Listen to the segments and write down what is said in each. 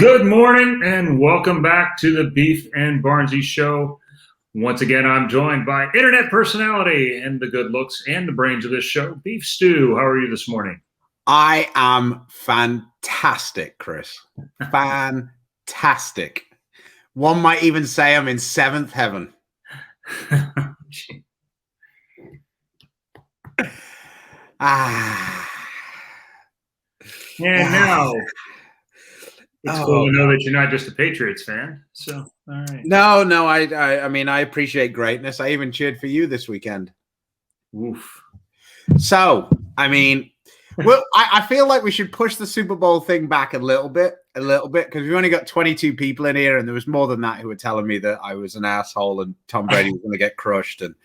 Good morning and welcome back to the Beef and Barnsey Show. Once again, I'm joined by internet personality and the good looks and the brains of this show, Beef Stew. How are you this morning? I am fantastic, Chris. Fantastic. One might even say I'm in seventh heaven. And now it's cool to know that you're not just a Patriots fan. So, all right. No. I mean, I appreciate greatness. I even cheered for you this weekend. Oof. So, I mean, well, I feel like we should push the Super Bowl thing back a little bit, because we've only got 22 people in here, and there was more than that who were telling me that I was an asshole and Tom Brady was going to get crushed and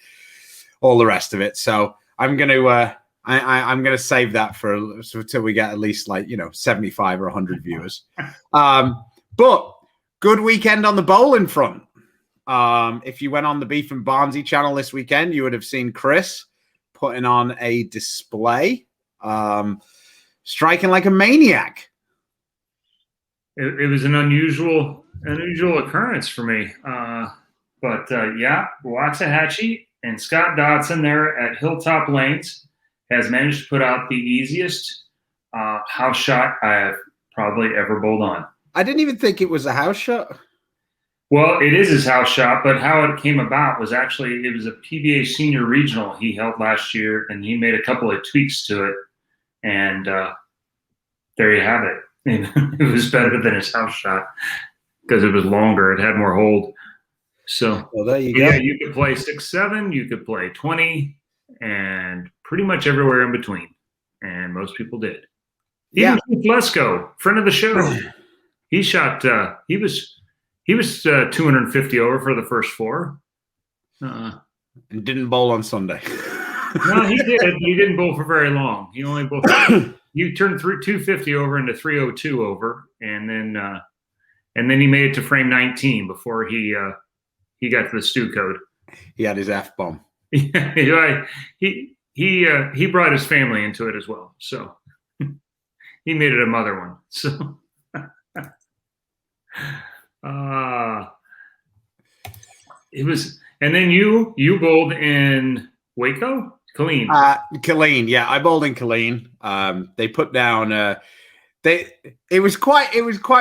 all the rest of it. So I'm going to I'm going to save that until we get at least 75 or 100 viewers. But good weekend on the bowling front. If you went on the Beef and Barnsey channel this weekend, you would have seen Chris putting on a display, striking like a maniac. It was an unusual occurrence for me. But Waxahachie and Scott Dodson there at Hilltop Lanes has managed to put out the easiest house shot I have probably ever bowled on. I didn't even think it was a house shot. Well, it is his house shot, but how it came about was actually it was a PBA Senior Regional he held last year, and he made a couple of tweaks to it, and there you have it. It was better than his house shot because it was longer. It had more hold. So, well, there you go. Yeah, you could play 6-7, you could play 20, and pretty much everywhere in between. And most people did. Even Keith Lesko, friend of the show, he shot. He was 250 over for the first four. And didn't bowl on Sunday. No, he did. But he didn't bowl for very long. He only bowled. You turned 250 over into 302 over, and then he made it to frame 19 before he got to the stew code. He had his F-bomb. Yeah, he brought his family into it as well, so he made it a mother one. So, it was, and then you bowled in Waco, Killeen. Killeen, yeah, I bowled in Killeen. They put down. It was quite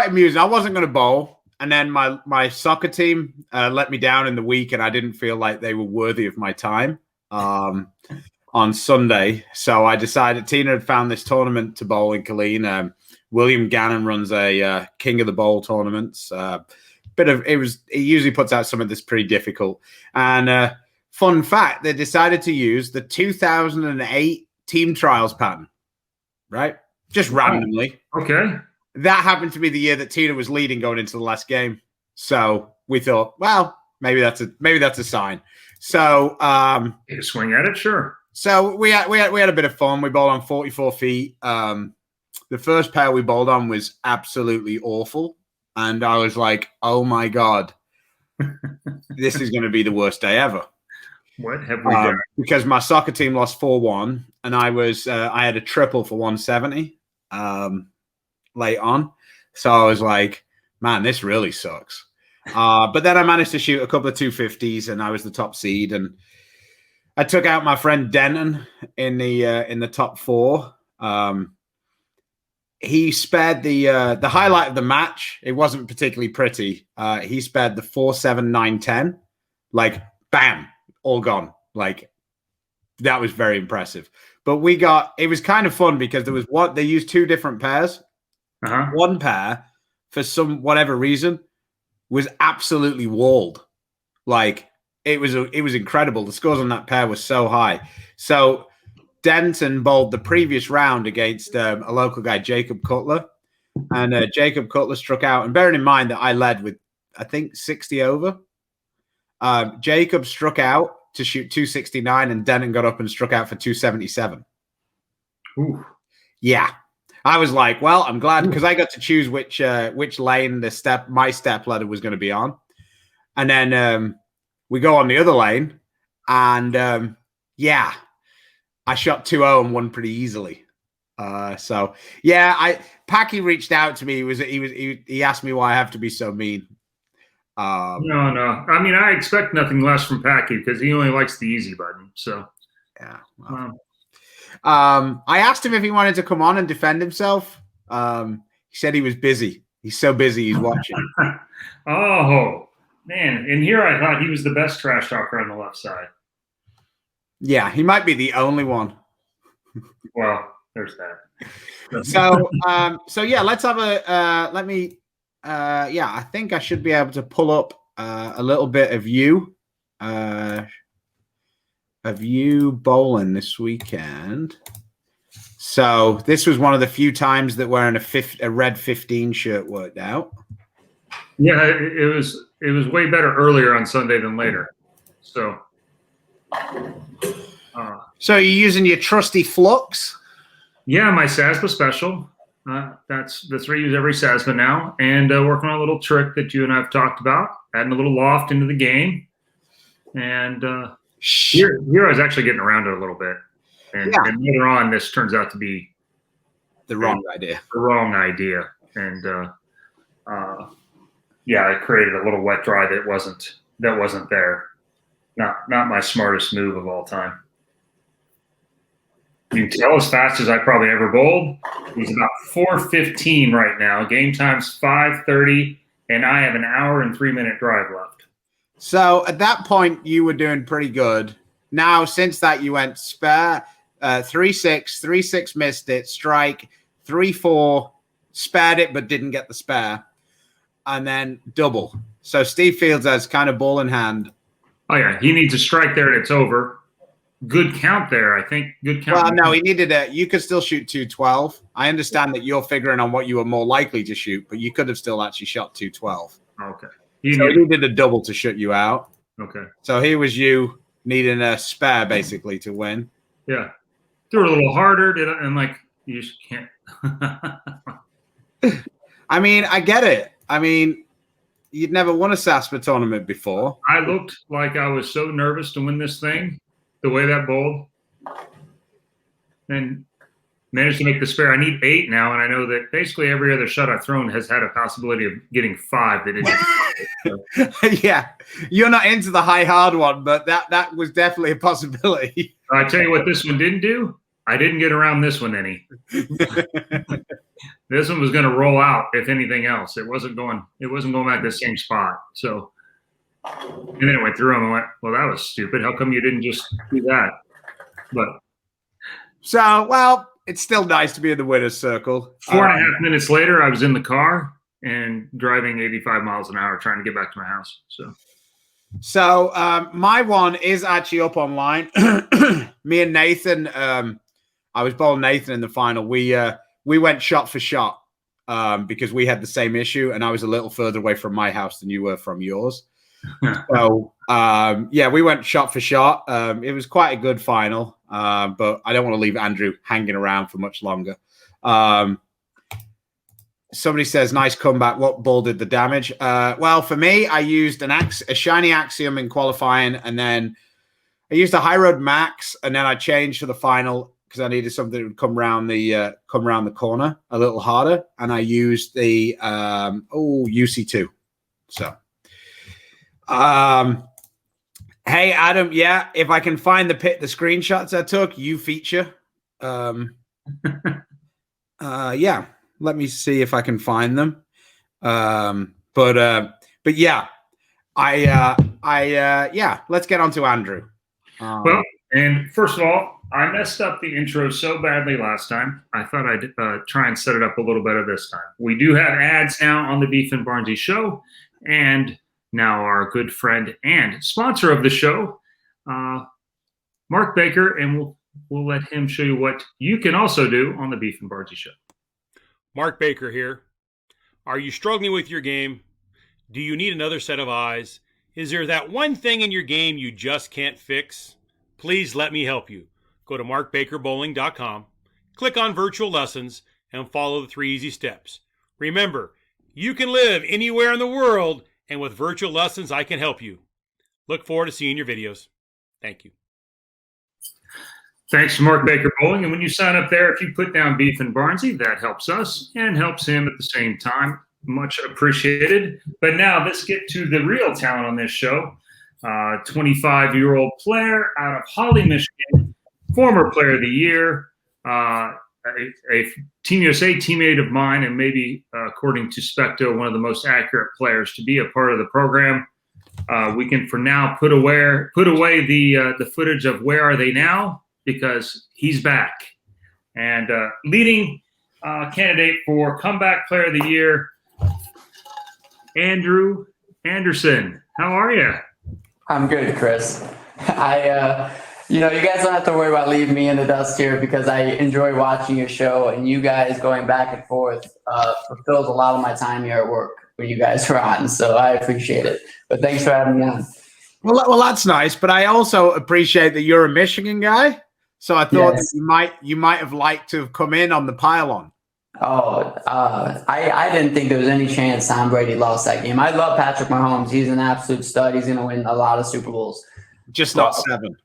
amusing. I wasn't going to bowl. And then my soccer team let me down in the week, and I didn't feel like they were worthy of my time on Sunday. So I decided Tina had found this tournament to bowl in Killeen. William Gannon runs a King of the Bowl tournaments. He usually puts out some of this pretty difficult. And fun fact, they decided to use the 2008 team trials pattern, right? Just randomly. Okay. That happened to be the year that Tina was leading going into the last game. So we thought, well, maybe that's a sign. So you swing at it, sure. So we had a bit of fun. We bowled on 44 feet. The first pair we bowled on was absolutely awful, and I was like, "Oh my god, this is going to be the worst day ever." What have we done? Because my soccer team lost 4-1, and I had a triple for 170. Late on. So I was like, man, this really sucks. But then I managed to shoot a couple of 250s, and I was the top seed, and I took out my friend Denton in the top four. He spared the highlight of the match. It wasn't particularly pretty. He spared the 4-7, 9-10. Like, bam, all gone. Like, that was very impressive. But it was kind of fun because they used two different pairs. One pair, for whatever reason, was absolutely walled. Like, it was incredible. The scores on that pair were so high. So Denton bowled the previous round against a local guy, Jacob Cutler, and Jacob Cutler struck out. And bearing in mind that I led with, I think, 60 over, Jacob struck out to shoot 269, and Denton got up and struck out for 277. Ooh. Yeah. I was like, well, I'm glad, because I got to choose which lane my step ladder was going to be on. And then we go on the other lane, and I shot 2-0 and won pretty easily. So yeah, Packy reached out to me. He asked me why I have to be so mean. No, no. I mean, I expect nothing less from Packy because he only likes the easy button. So yeah. um, I asked him if he wanted to come on and defend himself. He said he was busy. He's so busy he's watching. oh man! And here I thought he was the best trash talker on the left side. Yeah, he might be the only one. Well, there's that. So yeah, let's have a let me yeah, I think I should be able to pull up a little bit of you bowling this weekend. So this was one of the few times that wearing a red 15 shirt worked out. Yeah, it was way better earlier on Sunday than later. So so you're using your trusty Flux? Yeah, my SASBA special. That's what I use every SASBA now, and working on a little trick that you and I have talked about, adding a little loft into the game. And here I was actually getting around it a little bit, and later on, this turns out to be the wrong idea. The wrong idea, and yeah, I created a little wet dry that wasn't there. Not my smartest move of all time. You can tell as fast as I probably ever bowled. He's about 4:15 right now. Game time's 5:30, and I have an hour and 3-minute drive left. So at that point, you were doing pretty good. Now, since that, you went spare 3-6, 3-6 missed it, strike 3-4, spared it but didn't get the spare, and then double. So Steve Fields has kind of ball in hand. Oh yeah, he needs a strike there and it's over. Good count there, I think. Good count. Well, no, he needed a. You could still shoot 212. I understand that you're figuring on what you were more likely to shoot, but you could have still actually shot 212. Okay. He needed a double to shut you out. Okay. So here was you needing a spare basically to win. Yeah. Threw it a little harder, and like you just can't. I mean, I get it. I mean, you'd never won a SASPA tournament before. I looked like I was so nervous to win this thing. The way that bowled, and managed to make the spare. I need 8 now, and I know that basically every other shot I've thrown has had a possibility of getting 5 that didn't. So. Yeah, you're not into the high hard one, but that was definitely a possibility. I tell you what, this one didn't do. I didn't get around this one any. This one was going to roll out. If anything else, it wasn't going back to the same spot. So. And then it went through him and went, well, that was stupid. How come you didn't just do that? But so, well, it's still nice to be in the winner's circle. 4.5 minutes later, I was in the car and driving 85 miles an hour trying to get back to my house. So my one is actually up online. Me and Nathan, I was bowling Nathan in the final. We went shot for shot because we had the same issue, and I was a little further away from my house than you were from yours. So yeah, we went shot for shot. It was quite a good final, but I don't want to leave Andrew hanging around for much longer. Somebody says, nice comeback. What ball did the damage? Well, for me, I used a shiny Axiom in qualifying, and then I used a High Road Max, and then I changed for the final because I needed something that would come around the corner a little harder, and I used the UC2. So hey Adam, yeah, if I can find the screenshots I took, you feature. Yeah, let me see if I can find them. But yeah, yeah, let's get on to Andrew. Well, and first of all, I messed up the intro so badly last time. I thought I'd try and set it up a little better this time. We do have ads now on the Beef and Barnesy show, and now our good friend and sponsor of the show, Mark Baker, and we'll let him show you what you can also do on the Beef and Barnesy show. Mark Baker here. Are you struggling with your game? Do you need another set of eyes? Is there that one thing in your game you just can't fix? Please let me help you. Go to markbakerbowling.com, click on virtual lessons, and follow the 3 easy steps. Remember, you can live anywhere in the world, and with virtual lessons, I can help you. Look forward to seeing your videos. Thank you. Thanks to Mark Baker Bowling. And when you sign up there, if you put down Beef and Barnsey, that helps us and helps him at the same time. Much appreciated. But now let's get to the real talent on this show. 25-year-old player out of Holly, Michigan, former player of the year, a Team USA teammate of mine, and maybe, according to Specto, one of the most accurate players to be a part of the program. We can, for now, put away the footage of Where Are They Now, because he's back. And leading candidate for Comeback Player of the Year, Andrew Anderson. How are you? I'm good, Chris. You guys don't have to worry about leaving me in the dust here, because I enjoy watching your show, and you guys going back and forth fulfills a lot of my time here at work when you guys are on. So I appreciate it. But thanks for having me on. Well, that's nice. But I also appreciate that you're a Michigan guy. So I thought that you might have liked to have come in on the pylon. I didn't think there was any chance Tom Brady lost that game. I love Patrick Mahomes. He's an absolute stud. He's going to win a lot of Super Bowls. Just not 7.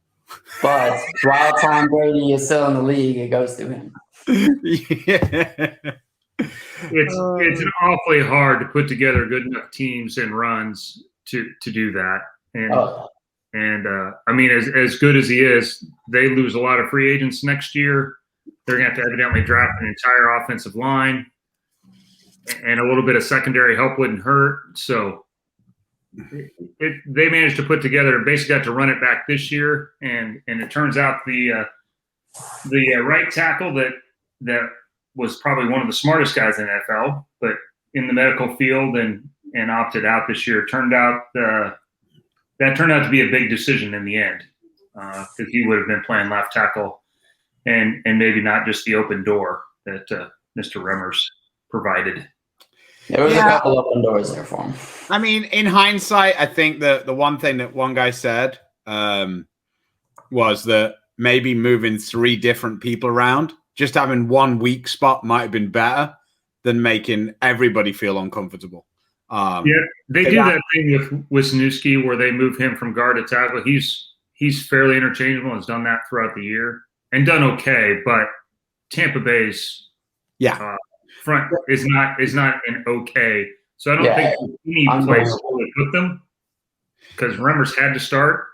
But while Tom Brady is still in the league, it goes to him. Yeah. It's an awfully hard to put together good enough teams and runs to do that. And I mean, as good as he is, they lose a lot of free agents next year. They're going to have to evidently draft an entire offensive line, and a little bit of secondary help wouldn't hurt. So they managed to put together, basically got to run it back this year. And it turns out the right tackle that was probably one of the smartest guys in the NFL, but in the medical field and opted out this year, turned out to be a big decision in the end, because he would have been playing left tackle and maybe not just the open door that Mr. Remmers provided. There was a couple open doors there for him. I mean, in hindsight, I think that the one thing that one guy said was that maybe moving 3 different people around, just having one weak spot might have been better than making everybody feel uncomfortable. They do that thing with Wisniewski where they move him from guard to tackle. He's fairly interchangeable and has done that throughout the year and done okay. But Tampa Bay's front is not an okay. So I don't think any place would put them, because Remmers had to start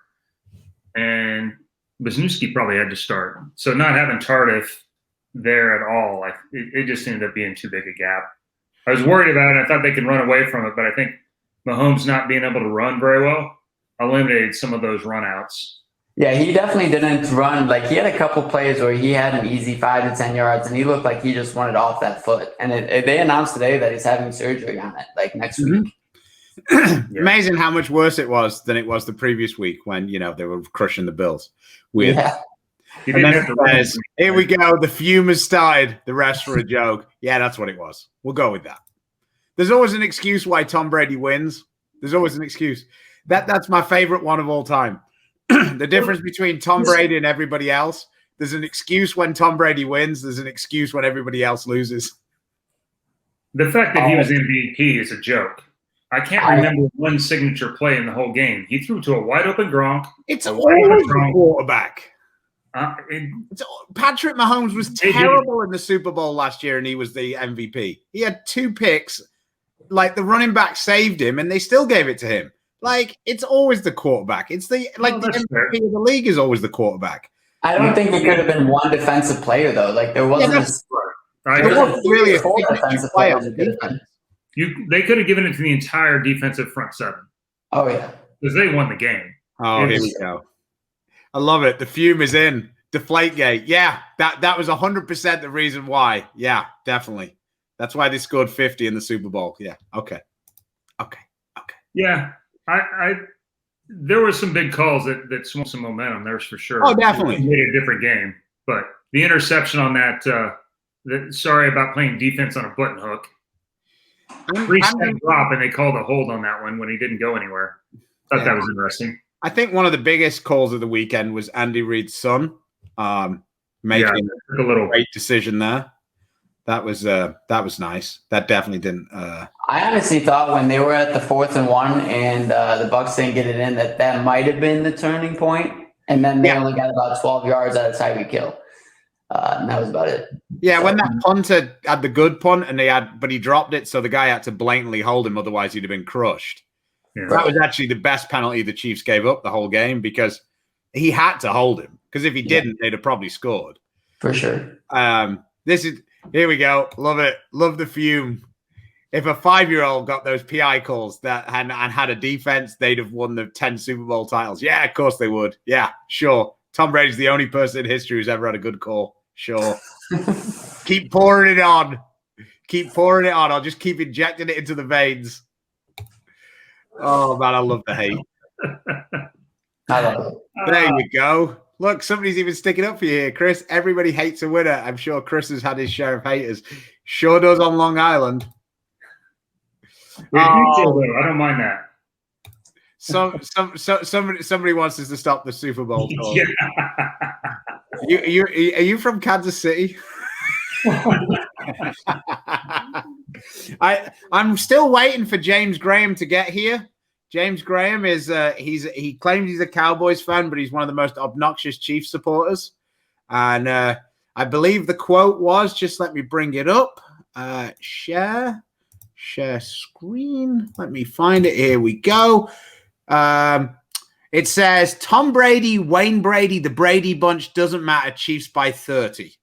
and Wisniewski probably had to start. So not having Tardif there at all, it just ended up being too big a gap. I was worried about it. I thought they could run away from it, but I think Mahomes not being able to run very well eliminated some of those runouts. Yeah, he definitely didn't run. Like, he had a couple plays where he had an easy 5 to 10 yards, and he looked like he just wanted off that foot. And they announced today that he's having surgery on it, like next week. Amazing how much worse it was than it was the previous week when, they were crushing the Bills. Weird. Yeah. And then it says, here we go. The fume has started. The rest for a joke. Yeah, that's what it was. We'll go with that. There's always an excuse why Tom Brady wins. There's always an excuse. That's my favorite one of all time. The difference between Tom Brady and everybody else. There's an excuse when Tom Brady wins. There's an excuse when everybody else loses. The fact that he was MVP is a joke. I can't remember one signature play in the whole game. He threw to a wide open Gronk. It's always the quarterback. Patrick Mahomes was terrible in the Super Bowl last year, and he was the MVP. He had 2 picks. Like, the running back saved him, and they still gave it to him. Like, it's always the quarterback. It's the MVP of the league is always the quarterback. I don't think it could have been one defensive player, though. Like, there wasn't really a defensive player. They could have given it to the entire defensive front 7. Oh, yeah. Because they won the game. Oh, here we go. I love it. The fume is in. Deflategate. Yeah, that was 100% the reason why. Yeah, definitely. That's why they scored 50 in the Super Bowl. Yeah. Okay. Yeah. There were some big calls that swung some momentum. There's for sure. Oh, definitely. It made a different game. But the interception on that, sorry about playing defense on a button hook. 3-step drop, and they called a hold on that one when he didn't go anywhere. Thought that was interesting. I think one of the biggest calls of the weekend was Andy Reid's son making a little great decision there. That was nice. That definitely didn't. I honestly thought when they were at the 4th and 1 and the Bucs didn't get it in, that might have been the turning point. And then they only got about 12 yards out of Tyreek Hill. And that was about it. Yeah, when that punter had the good punt but he dropped it, so the guy had to blatantly hold him, otherwise he'd have been crushed. Yeah. That was actually the best penalty the Chiefs gave up the whole game, because he had to hold him. Because if he didn't, they'd have probably scored. For sure. Here we go. Love it. Love the fume. If a 5-year-old got those PI calls and had a defense, they'd have won the 10 Super Bowl titles. Yeah, of course they would. Yeah, sure. Tom Brady's the only person in history who's ever had a good call. Sure. Keep pouring it on. Keep pouring it on. I'll just keep injecting it into the veins. Oh, man, I love the hate. I love it. There you go. Look, somebody's even sticking up for you here, Chris. Everybody hates a winner. I'm sure Chris has had his share of haters. Sure does on Long Island. I don't mind that. Somebody wants us to stop the Super Bowl talk. Yeah. Are you from Kansas City? I'm still waiting for James Graham to get here. James Graham is he claims he's a Cowboys fan, but he's one of the most obnoxious Chiefs supporters. And I believe the quote was, just let me bring it up. Share screen. Let me find it. Here we go. It says Tom Brady, Wayne Brady, the Brady Bunch doesn't matter. Chiefs by 30.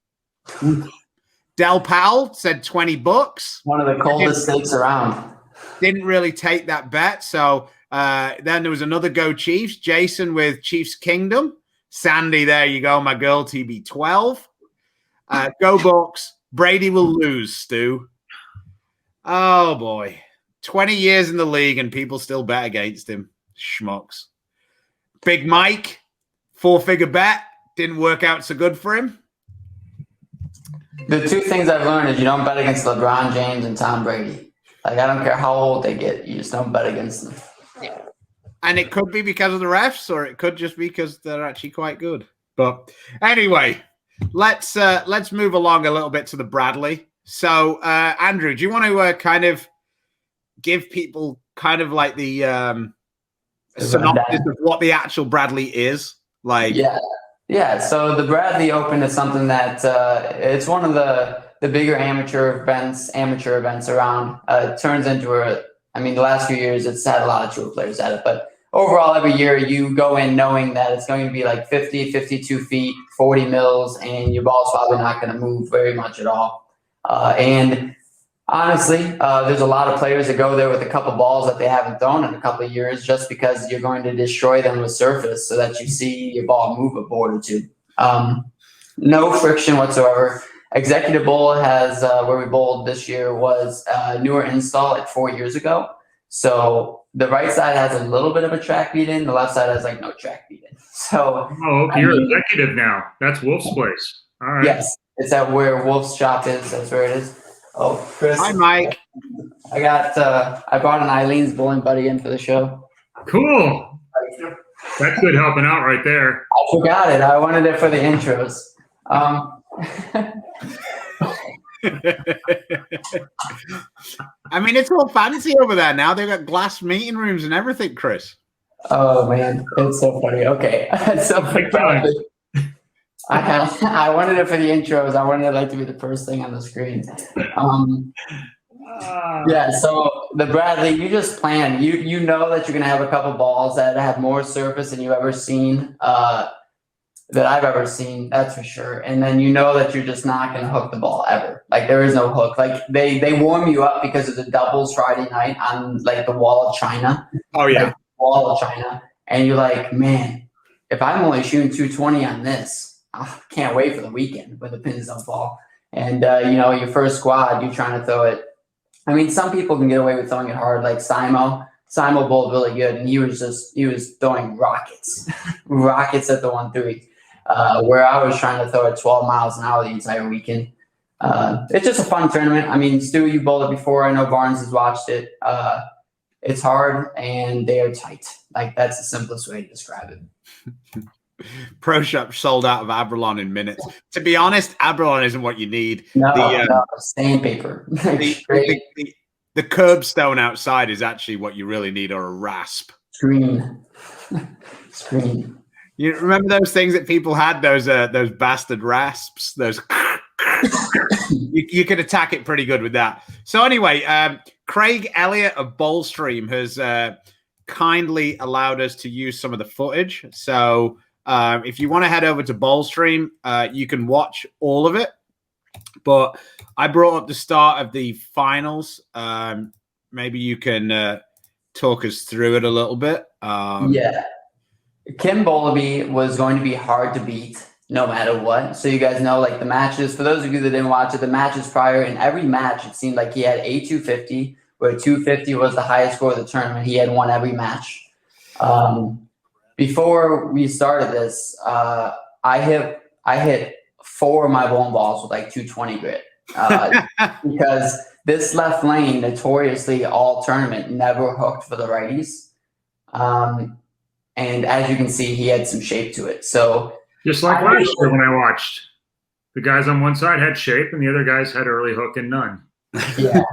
Del Powell said $20. One of the coldest stakes around. Didn't really take that bet. So then there was another Go Chiefs. Jason with Chiefs Kingdom. Sandy, there you go. My girl, TB12. Go Bucks. Brady will lose, Stu. Oh, boy. 20 years in the league and people still bet against him. Schmucks. Big Mike. 4-figure bet. Didn't work out so good for him. The two things I've learned is you don't bet against LeBron James and Tom Brady. Like, I don't care how old they get. You just don't bet against them. And it could be because of the refs, or it could just be because they're actually quite good. But anyway, let's move along a little bit to the Bradley. So, Andrew, do you want to kind of give people kind of like the synopsis of what the actual Bradley is? Like, yeah. So the Bradley Open is something that it's one of the bigger amateur events around. It turns into the last few years it's had a lot of tour players at it, but overall every year you go in knowing that it's going to be like 50, 52 feet, 40 mils, and your ball's probably not going to move very much at all. And honestly, there's a lot of players that go there with a couple balls that they haven't thrown in a couple of years just because you're going to destroy them with surface so that you see your ball move a board or two. No friction whatsoever. Executive Bowl has, where we bowled this year, was a newer install like 4 years ago. So the right side has a little bit of a track beat in. The left side has like no track beat in. So you're executive now. That's Wolf's place. All right. Yes, it's at where Wolf's shop is. That's where it is. Oh, Chris. Hi, Mike. I brought an Eileen's bowling buddy in for the show. Cool. That's good helping out right there. I forgot it. I wanted it for the intros. I mean, it's all fancy over there now. They've got glass meeting rooms and everything, Chris. Oh man, it's so funny. Okay, so I wanted it for the intros. I wanted it to be the first thing on the screen. Yeah. So the Bradley, you just plan. You know that you're gonna have a couple balls that have more surface than you've ever seen. That I've ever seen, that's for sure. And then you know that you're just not going to hook the ball ever. Like there is no hook. Like they warm you up because of the doubles Friday night on like the Wall of China. Oh yeah, like, Wall of China. And you're like, man, if I'm only shooting 220 on this, I can't wait for the weekend when the pins don't fall. And your first squad, you're trying to throw it. I mean, some people can get away with throwing it hard, like Simo. Simo bowled really good, and he was throwing rockets, rockets at the 1-3. Where I was trying to throw at 12 miles an hour the entire weekend. It's just a fun tournament. I mean, Stu, you bowled it before. I know Barnes has watched it. It's hard, and they are tight. Like, that's the simplest way to describe it. Pro Shop sold out of Abralon in minutes. To be honest, Abralon isn't what you need. No, sandpaper. The curbstone outside is actually what you really need, or a rasp. Screen. You remember those things that people had, those bastard rasps, those you could attack it pretty good with that. So anyway, Craig Elliott of Bowlstream has kindly allowed us to use some of the footage. So if you want to head over to Bowlstream, you can watch all of it. But I brought up the start of the finals. Maybe you can talk us through it a little bit. Yeah. Kim Bowlby was going to be hard to beat no matter what. So you guys know, like, the matches, for those of you that didn't watch it, the matches prior, in every match, it seemed like he had a 250, where 250 was the highest score of the tournament. He had won every match. Before we started this, I hit 4 of my bowling balls with like 220 grit because this left lane, notoriously all tournament, never hooked for the righties. And as you can see, he had some shape to it. So just like last year when I watched, the guys on one side had shape and the other guys had early hook and none. Yeah.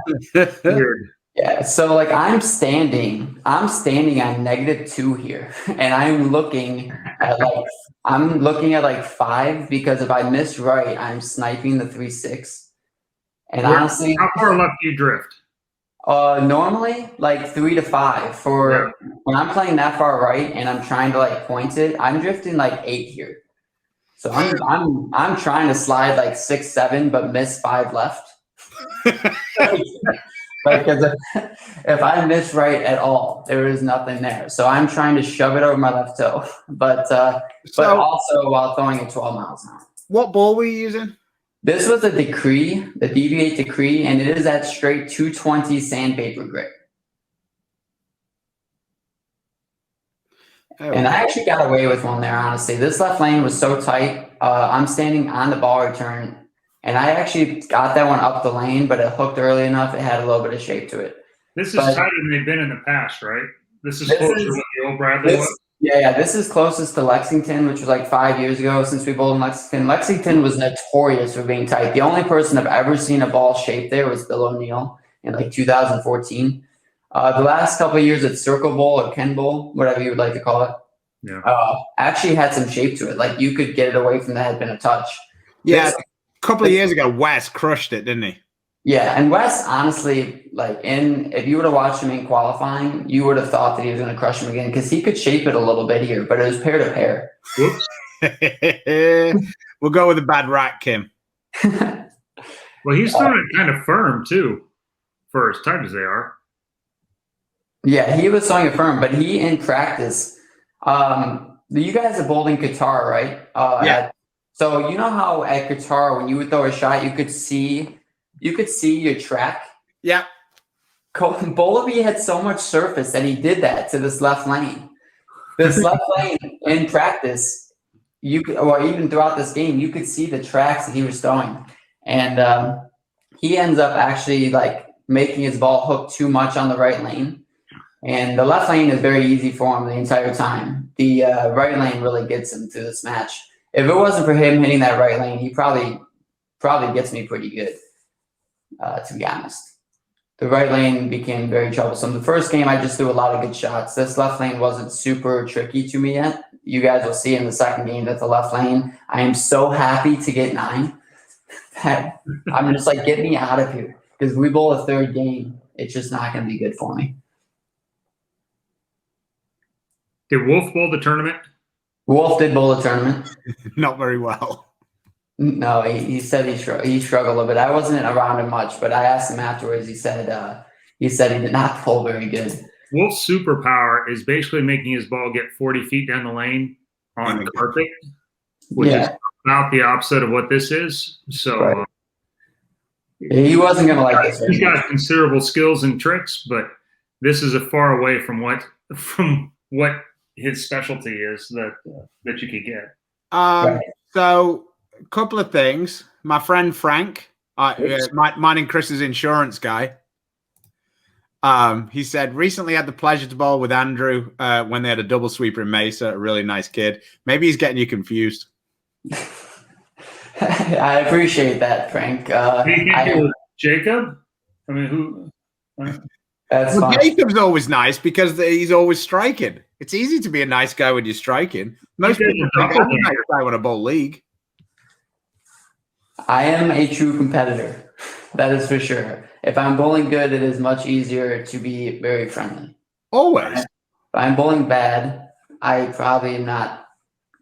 Weird. Yeah. So like I'm standing on -2 here, and I'm looking at like 5 because if I miss right, I'm sniping the 3-6. And honestly, how far left do you drift? Normally like 3 to 5 for when I'm playing that far right and I'm trying to like point it, I'm drifting like 8 here. So I'm trying to slide like 6, 7, but miss 5 left. Like if I miss right at all, there is nothing there. So I'm trying to shove it over my left toe, but also while throwing it 12 miles an hour. What ball were you using? This was a Decree, the DV8 Decree, and it is at straight 220 sandpaper grit. Oh. And I actually got away with one there, honestly. This left lane was so tight. I'm standing on the ball return, and I actually got that one up the lane, but it hooked early enough. It had a little bit of shape to it. This is tighter than they've been in the past, right? This is closer to what the old Bradley was? Yeah, this is closest to Lexington, which was like 5 years ago since we bowled in Lexington. Lexington was notorious for being tight. The only person I've ever seen a ball shape there was Bill O'Neill in like 2014. The last couple of years at Circle Bowl or Ken Bowl, whatever you would like to call it, actually had some shape to it. Like you could get it away from the head pin a touch. Yeah, a couple of years ago, Wes crushed it, didn't he? Yeah, and Wes, honestly, like if you would have watched him in qualifying, you would have thought that he was going to crush him again because he could shape it a little bit here, but it was pair to pair. We'll go with a bad rack, Kim. Well, he's throwing it kind of firm too, for as tight as they are. Yeah, he was throwing it firm, but he in practice. You guys are bowling Qatar, right? Yeah. So you know how at Qatar when you would throw a shot, you could see your track. Yeah. Bowlby had so much surface that he did that to this left lane. This left lane in practice, or even throughout this game, you could see the tracks that he was throwing. And he ends up actually like making his ball hook too much on the right lane. And the left lane is very easy for him the entire time. The right lane really gets him through this match. If it wasn't for him hitting that right lane, he probably gets me pretty good. To be honest, the right lane became very troublesome. The first game, I just threw a lot of good shots. This left lane wasn't super tricky to me yet. You guys will see in the second game that the left lane, I am so happy to get 9. I'm just like, get me out of here. Because we bowl a third game, it's just not going to be good for me. Did Wolf bowl the tournament? Wolf did bowl the tournament. Not very well. No, he said he struggled a little bit. I wasn't around him much, but I asked him afterwards. He said he did not pull very good. Wolf's superpower is basically making his ball get 40 feet down the lane on carpet, which is about the opposite of what this is. So he wasn't going to like this. He's got considerable skills and tricks, but this is a far away from what his specialty is that you could get. So. A couple of things. My friend Frank, mine and Chris's insurance guy, he said recently had the pleasure to bowl with Andrew when they had a double sweeper in Mesa. A really nice kid. Maybe he's getting you confused. I appreciate that, Frank. Jacob? I mean, who? That's Well, fun. Jacob's always nice because he's always striking. It's easy to be a nice guy when you're striking. Most You guys people are think I'm a doppelgangers. nice guy when I bowl league. I am a true competitor. That is for sure. If I'm bowling good, it is much easier to be very friendly. Always. If I'm bowling bad, I probably am not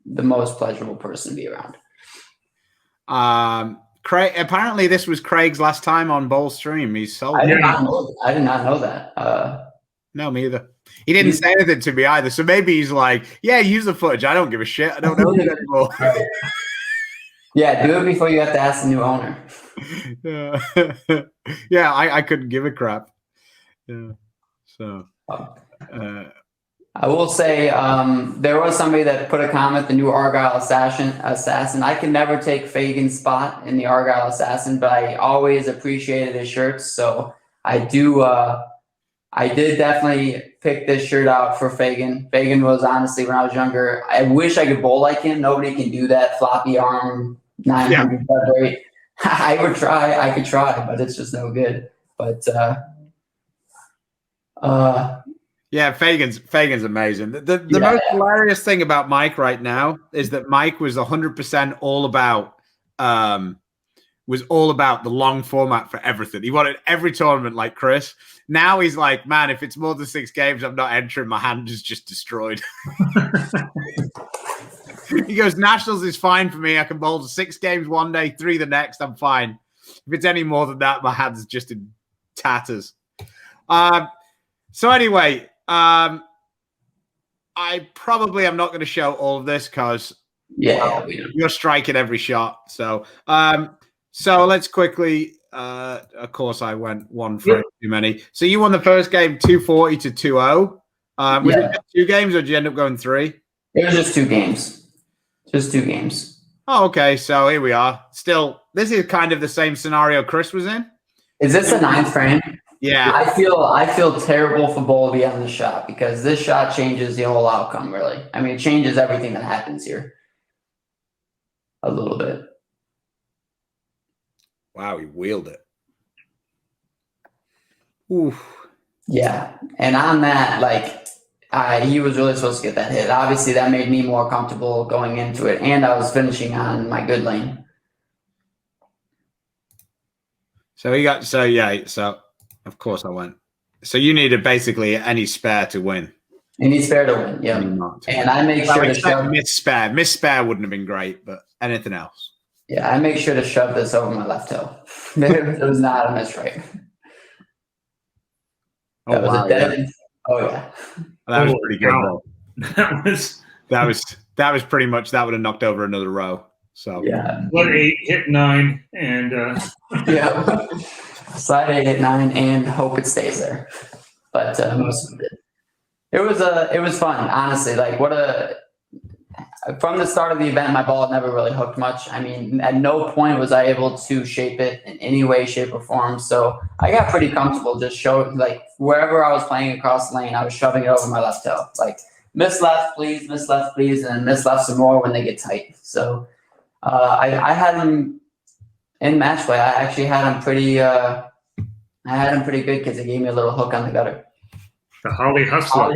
the most pleasurable person to be around. Craig. Apparently, this was Craig's last time on Bowlstream. He's sold. I it. did not know that. No, me either. He didn't say anything to me either. So maybe he's like, "Yeah, use the footage. I don't give a shit. I don't know it anymore." Yeah, do it before you have to ask the new owner. Yeah, I couldn't give a crap. Yeah. So. I will say there was somebody that put a comment, the new Argyle Assassin. I can never take Fagan's spot in the Argyle Assassin, but I always appreciated his shirts. So I did definitely pick this shirt out for Fagan. Fagan was honestly, when I was younger, I wish I could bowl like him. Nobody can do that floppy arm 900 rate. I could try, but it's just no good. But yeah, Fagan's amazing. The most hilarious thing about Mike right now is that Mike was 100% all about the long format for everything. He wanted every tournament like Chris. Now he's like, man, if it's more than 6 games, I'm not entering. My hand is just destroyed. He goes, Nationals is fine for me. I can bowl 6 games one day, 3 the next. I'm fine. If it's any more than that, my hand's just in tatters. So anyway, I probably am not going to show all of this because you're striking every shot. So let's quickly. Of course, I went one frame too many. So you won the first game 240 to 2-0. Was it just 2 games, or did you end up going 3? It was just 2 games. Just 2 games. Oh, okay. So here we are. Still, this is kind of the same scenario Chris was in. Is this a 9th frame? Yeah. I feel terrible for Bowlby on this shot because this shot changes the whole outcome, really. I mean, it changes everything that happens here. A little bit. Wow, he wheeled it. Oof. Yeah. And on that, he was really supposed to get that hit. Obviously, that made me more comfortable going into it. And I was finishing on my good lane. So of course I went. So you needed basically any spare to win. You need spare to win, yeah. And I make sure to shove. Miss spare wouldn't have been great, but anything else. Yeah, I make sure to shove this over my left toe. It was not a miss right. That was a dead. Oh yeah. That was pretty good. Wow. That was pretty much, that would have knocked over another row. So yeah. What 8 hit 9 and yeah. Slide 8 hit 9 and hope it stays there. But most of it. It was fun, honestly. From the start of the event, my ball had never really hooked much. I mean, at no point was I able to shape it in any way, shape, or form. So I got pretty comfortable just wherever I was playing across the lane, I was shoving it over my left toe. Miss left, please, and miss left some more when they get tight. So I had him in match play. I actually had him pretty good because he gave me a little hook on the gutter. the Holly Hustler.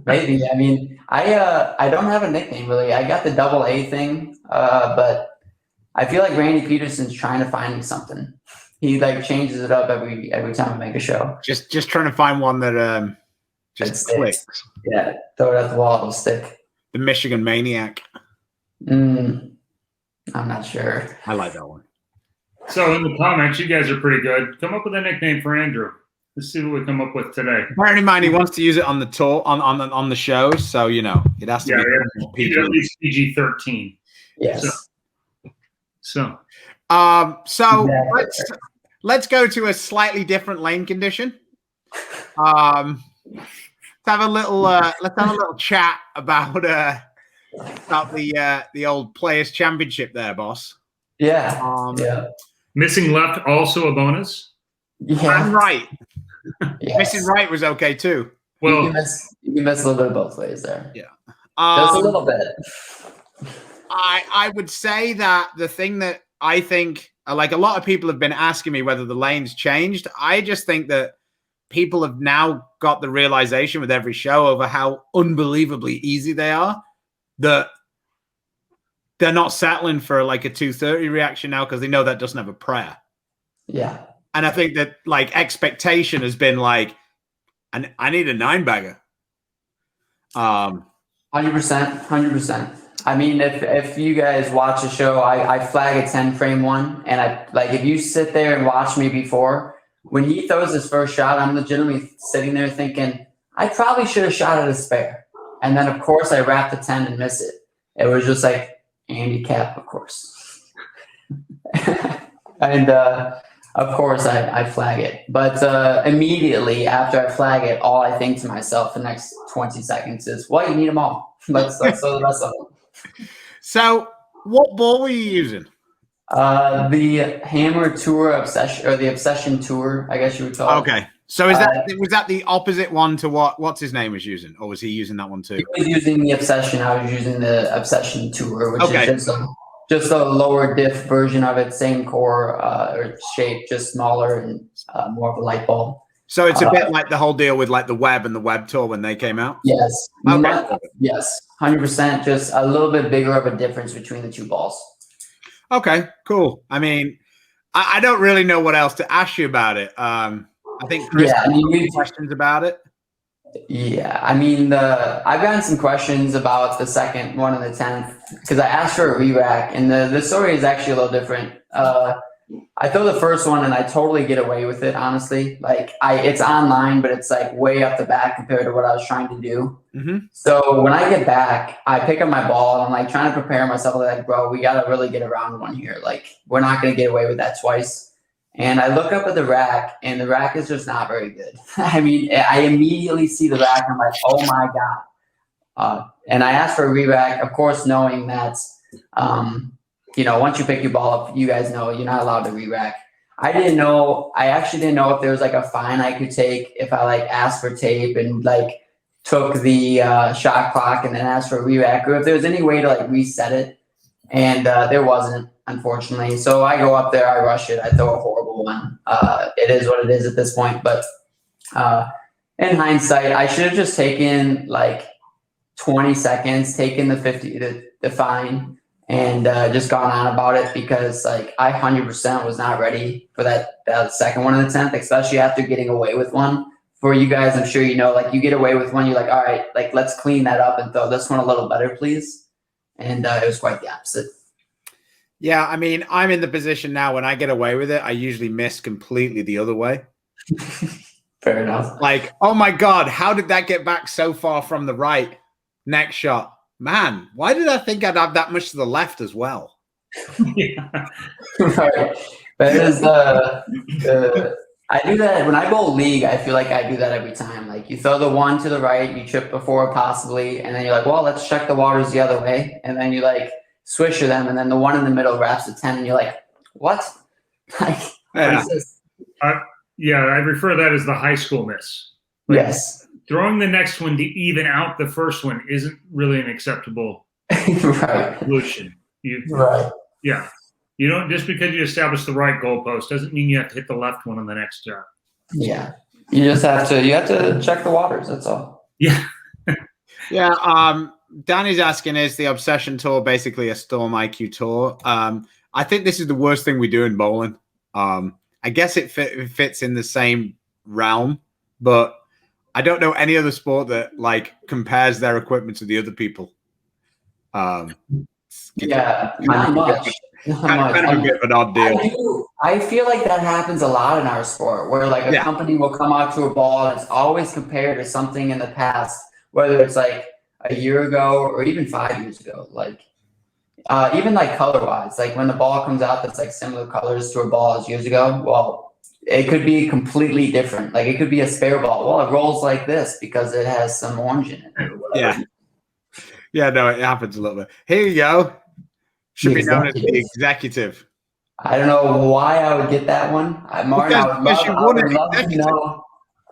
Maybe. I mean, I don't have a nickname really. I got the double A thing, but I feel like Randy Peterson's trying to find me something. He changes it up every time I make a show. Just trying to find one that just clicks. Yeah, throw it at the wall, it'll stick. The Michigan Maniac. I'm not sure. I like that one. So in the comments, you guys are pretty good. Come up with a nickname for Andrew. Let's see what we come up with today. Bearing in mind, he wants to use it on the tour, on the show, so it has to be at least PG-13. Yes. So let's go to a slightly different lane condition. Let's have a little chat about the old Players Championship there, boss. Yeah. Yeah. Missing left also a bonus. Yeah. And right. Yes. Missing right was okay too. Well, you can miss a little bit of both ways there. Yeah. Just a little bit. I would say that the thing that I think, a lot of people have been asking me whether the lane's changed. I just think that people have now got the realization with every show over how unbelievably easy they are, that they're not settling for like a 230 reaction now because they know that doesn't have a prayer. Yeah. And I think that like expectation has been like, I need a 9-bagger. 100%, 100%. I mean, if you guys watch the show, I flag a 10 frame one, and I like if you sit there and watch me before, when he throws his first shot, I'm legitimately sitting there thinking I probably should have shot at a spare, and then of course I wrap the 10 and miss it. It was just like handicap, of course, and of course I flag it. But immediately after I flag it, all I think to myself the next 20 seconds is, well, you need them all. Let's throw the rest of them. So what ball were you using? The Hammer Tour Obsession, or the Obsession Tour, I guess you would call it. Okay. So was that the opposite one to what's his name was using, or was he using that one too? He was using the Obsession. I was using the Obsession Tour, which is just a lower diff version of it, same core or shape, just smaller and more of a light bulb. So it's a bit like the whole deal with like the Web and the Web Tour when they came out? Yes. Okay. Yes, 100%. Just a little bit bigger of a difference between the two balls. Okay, cool. I mean, I don't really know what else to ask you about it. I think Chris has questions about it. Yeah, I mean, I've gotten some questions about the second one and the 10th because I asked for a re-rack, and the story is actually a little different. I throw the first one and I totally get away with it, honestly. Like it's online, but it's like way up the back compared to what I was trying to do. Mm-hmm. So when I get back, I pick up my ball and I'm like trying to prepare myself like, bro, we got to really get around one here. Like we're not going to get away with that twice. And I look up at the rack and the rack is just not very good. I mean, I immediately see the rack and I'm like, oh my God. And I asked for a re-rack, of course, knowing that, once you pick your ball up, you guys know you're not allowed to re-rack. I actually didn't know if there was like a fine I could take if I like asked for tape and like took the shot clock and then asked for a re-rack, or if there was any way to like reset it. And there wasn't, unfortunately. So I go up there, I rush it, I throw a horrible one. It is what it is at this point. But in hindsight, I should have just taken like 20 seconds, taken the fine, and just gone on about it, because like I 100% was not ready for that second one in the 10th, especially after getting away with one. For you guys, I'm sure you know, like you get away with one, you're like, all right, like let's clean that up and throw this one a little better, please. And it was quite the opposite. Yeah, I mean, I'm in the position now when I get away with it, I usually miss completely the other way. Fair enough. Like, oh my God, how did that get back so far from the right? Next shot. Man, why did I think I'd have that much to the left as well? Yeah. Right. That is I do that when I bowl league. I feel like I do that every time. Like you throw the one to the right, you trip before possibly, and then you're like, well, let's check the waters the other way, and then you like swisher them, and then the one in the middle wraps the 10, and you're like, what? Like, yeah. What is this? I refer to that as the high school miss. Like, yes. Throwing the next one to even out the first one isn't really an acceptable right. solution. Right. Yeah. You don't, just because you establish the right goalpost doesn't mean you have to hit the left one on the next job. Yeah. You just have to check the waters. That's all. Yeah. Yeah. Danny's asking, is the Obsession Tour basically a Storm IQ tour? I think this is the worst thing we do in bowling. I guess it fits in the same realm, but I don't know any other sport that like compares their equipment to the other people. Yeah, not much. Kind of a bit of an odd deal. I feel like that happens a lot in our sport, where like a company will come out to a ball and it's always compared to something in the past, whether it's like a year ago or even 5 years ago. Like even like color wise, like when the ball comes out that's like similar colors to a ball as years ago, well, it could be completely different. Like it could be a spare ball. Well, it rolls like this because it has some orange in it or whatever. Yeah, no, it happens a little bit. Here you go. Should be known as the executive. I don't know why I would get that one. Martin, I would love to know.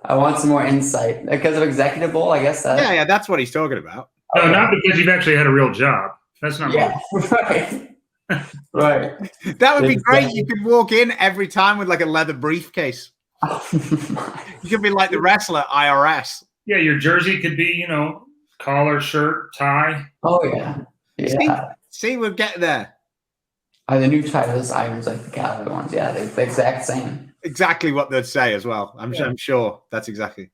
I want some more insight. Because of Executive Bowl, I guess. Yeah, that's what he's talking about. No, not because you've actually had a real job. That's not right. Right. That would be great. You could walk in every time with like a leather briefcase. You could be like the wrestler IRS. Yeah, your jersey could be, collar, shirt, tie. Oh yeah, yeah. See, we'll get there. The new Titleist irons like the Cali ones. Yeah, they're the exact same. Exactly what they'd say as well. I'm sure that's exactly.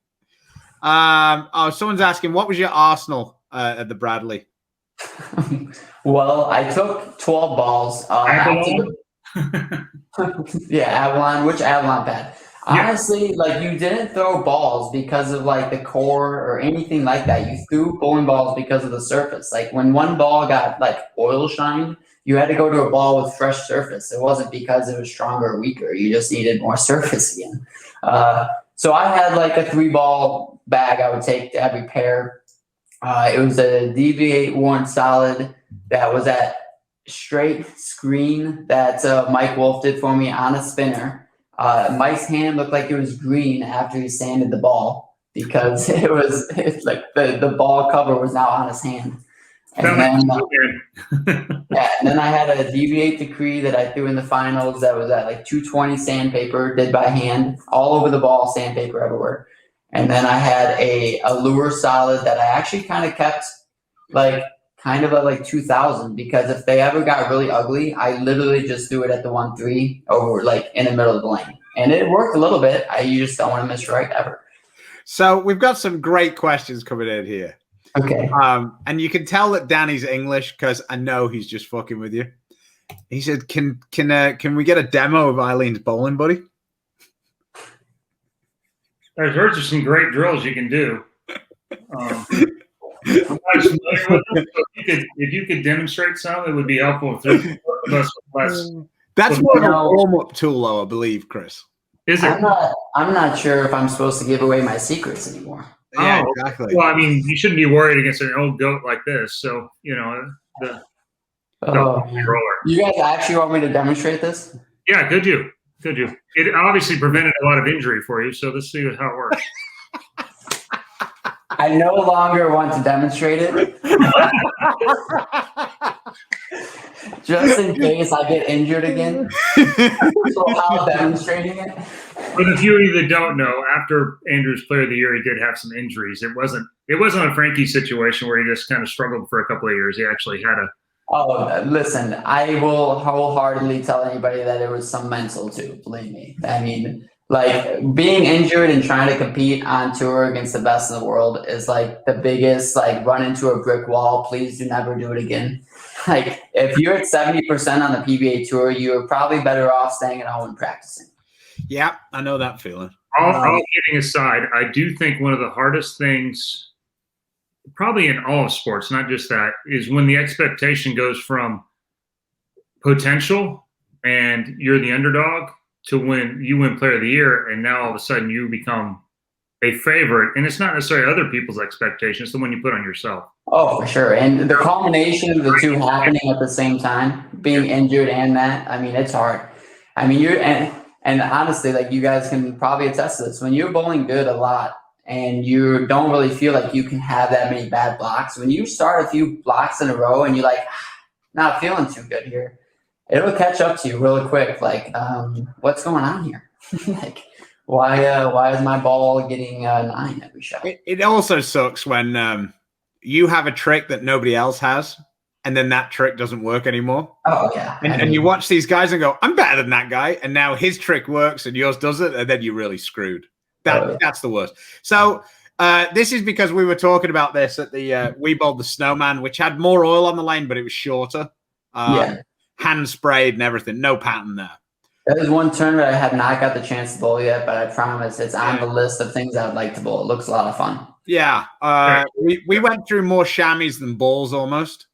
Someone's asking, what was your Arsenal at the Bradley? Well, I took 12 balls. Yeah, Avalon. Which Avalon pad? Honestly, like you didn't throw balls because of like the core or anything like that. You threw bowling balls because of the surface. Like when one ball got like oil shined, you had to go to a ball with fresh surface. It wasn't because it was stronger or weaker. You just needed more surface again. So I had like a 3-ball bag I would take to every pair. It was a DV8 Warren Solid that was at straight screen that Mike Wolf did for me on a spinner. Mike's hand looked like it was green after he sanded the ball because it's like the ball cover was now on his hand. And then I had a DV8 Decree that I threw in the finals that was at like 220 sandpaper, did by hand, all over the ball, sandpaper everywhere. And then I had a Lure Solid that I actually kind of kept like kind of at like 2000 because if they ever got really ugly, I literally just threw it at the 1-3 over like in the middle of the lane. And it worked a little bit. You just don't want to miss right ever. So we've got some great questions coming in here. Okay. And you can tell that Danny's English because I know he's just fucking with you. He said, "Can we get a demo of Eileen's bowling, buddy?" I've heard of some great drills you can do. I'm not familiar with them, so if you could demonstrate some, it would be helpful. That's more of a warm-up tool, though, I believe, Chris. Is it? I'm not sure if I'm supposed to give away my secrets anymore. Yeah, exactly. Well, I mean, you shouldn't be worried against an old goat like this. So, the roller. You guys actually want me to demonstrate this? Yeah, could you? It obviously prevented a lot of injury for you. So let's see how it works. I no longer want to demonstrate it. Just in case I get injured again. So I'm demonstrating it. For the few of you that don't know, after Andrew's Player of the Year, he did have some injuries. It wasn't a Frankie situation where he just kind of struggled for a couple of years. He actually had a. Oh, listen, I will wholeheartedly tell anybody that it was some mental too. Believe me. I mean, like being injured and trying to compete on tour against the best in the world is like the biggest, like run into a brick wall. Please do never do it again. Like if you're at 70% on the PBA tour, you're probably better off staying at home and practicing. Yeah, I know that feeling. All kidding aside, I do think one of the hardest things, probably in all of sports, not just that, is when the expectation goes from potential and you're the underdog to when you win Player of the Year, and now all of a sudden you become a favorite. And it's not necessarily other people's expectation, it's the one you put on yourself. Oh, for sure. And the culmination of the two happening at the same time, being injured and that, I mean, it's hard. I mean, and honestly, like you guys can probably attest to this. When you're bowling good a lot and you don't really feel like you can have that many bad blocks, when you start a few blocks in a row and you're like, not feeling too good here, it'll catch up to you really quick. Like, what's going on here? Like, why is my ball getting 9 every shot? It also sucks when you have a trick that nobody else has, and then that trick doesn't work anymore. Oh, yeah. And you watch these guys and go, I'm better than that guy. And now his trick works and yours doesn't. And then you're really screwed. That's the worst. So this is because we were talking about this at the we bowled the Snowman, which had more oil on the lane, but it was shorter. Hand sprayed and everything. No pattern there. That is one tournament I have not got the chance to bowl yet, but I promise it's on the list of things I would like to bowl. It looks a lot of fun. Yeah. We went through more chamois than balls almost.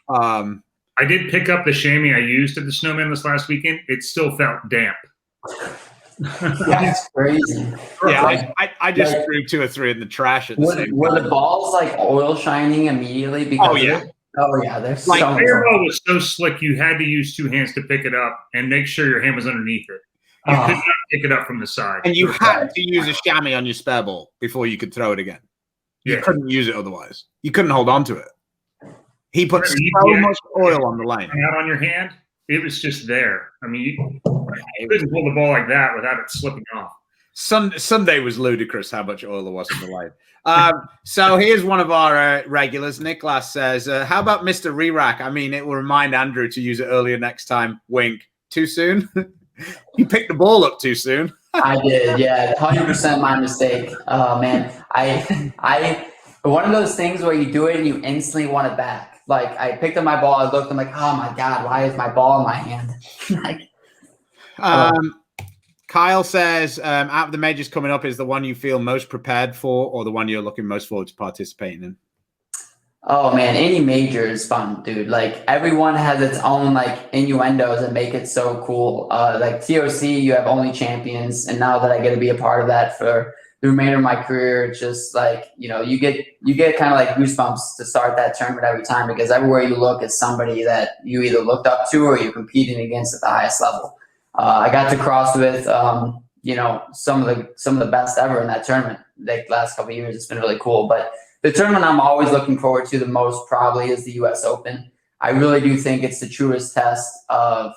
I did pick up the chamois I used at the Snowman this last weekend. It still felt damp. That's crazy. Yeah, I just threw 2 or 3 in the trash at the same time. Were the balls like oil shining immediately? Because Oh yeah, they're like so ball was so slick you had to use 2 hands to pick it up and make sure your hand was underneath it. You could not pick it up from the side. And you had to use a chamois on your spare ball before you could throw it again. You couldn't use it otherwise. You couldn't hold on to it. He put so much oil on the lane. Out on your hand, it was just there. I mean, you couldn't pull the ball like that without it slipping off. Sunday was ludicrous how much oil there was in the line. So here's one of our regulars. Nicholas says, how about Mr. Re-Rack? I mean, it will remind Andrew to use it earlier next time. Wink. Too soon? You picked the ball up too soon. I did, yeah, 100% my mistake. Oh man, I one of those things where you do it and you instantly want it back. Like I picked up my ball, I looked, I'm like, oh my god, why is my ball in my hand? Like, Kyle says, out of the majors coming up, is the one you feel most prepared for, or the one you're looking most forward to participating in? oh man, any major is fun, dude. Like everyone has its own like innuendos that make it so cool. Like TOC, you have only champions, and now that I get to be a part of that for the remainder of my career, it's just like you get kind of like goosebumps to start that tournament every time because everywhere you look is somebody that you either looked up to or you're competing against at the highest level. I got to cross with some of the best ever in that tournament. Like last couple of years, it's been really cool, but. The tournament I'm always looking forward to the most probably is the U.S. Open. I really do think it's the truest test of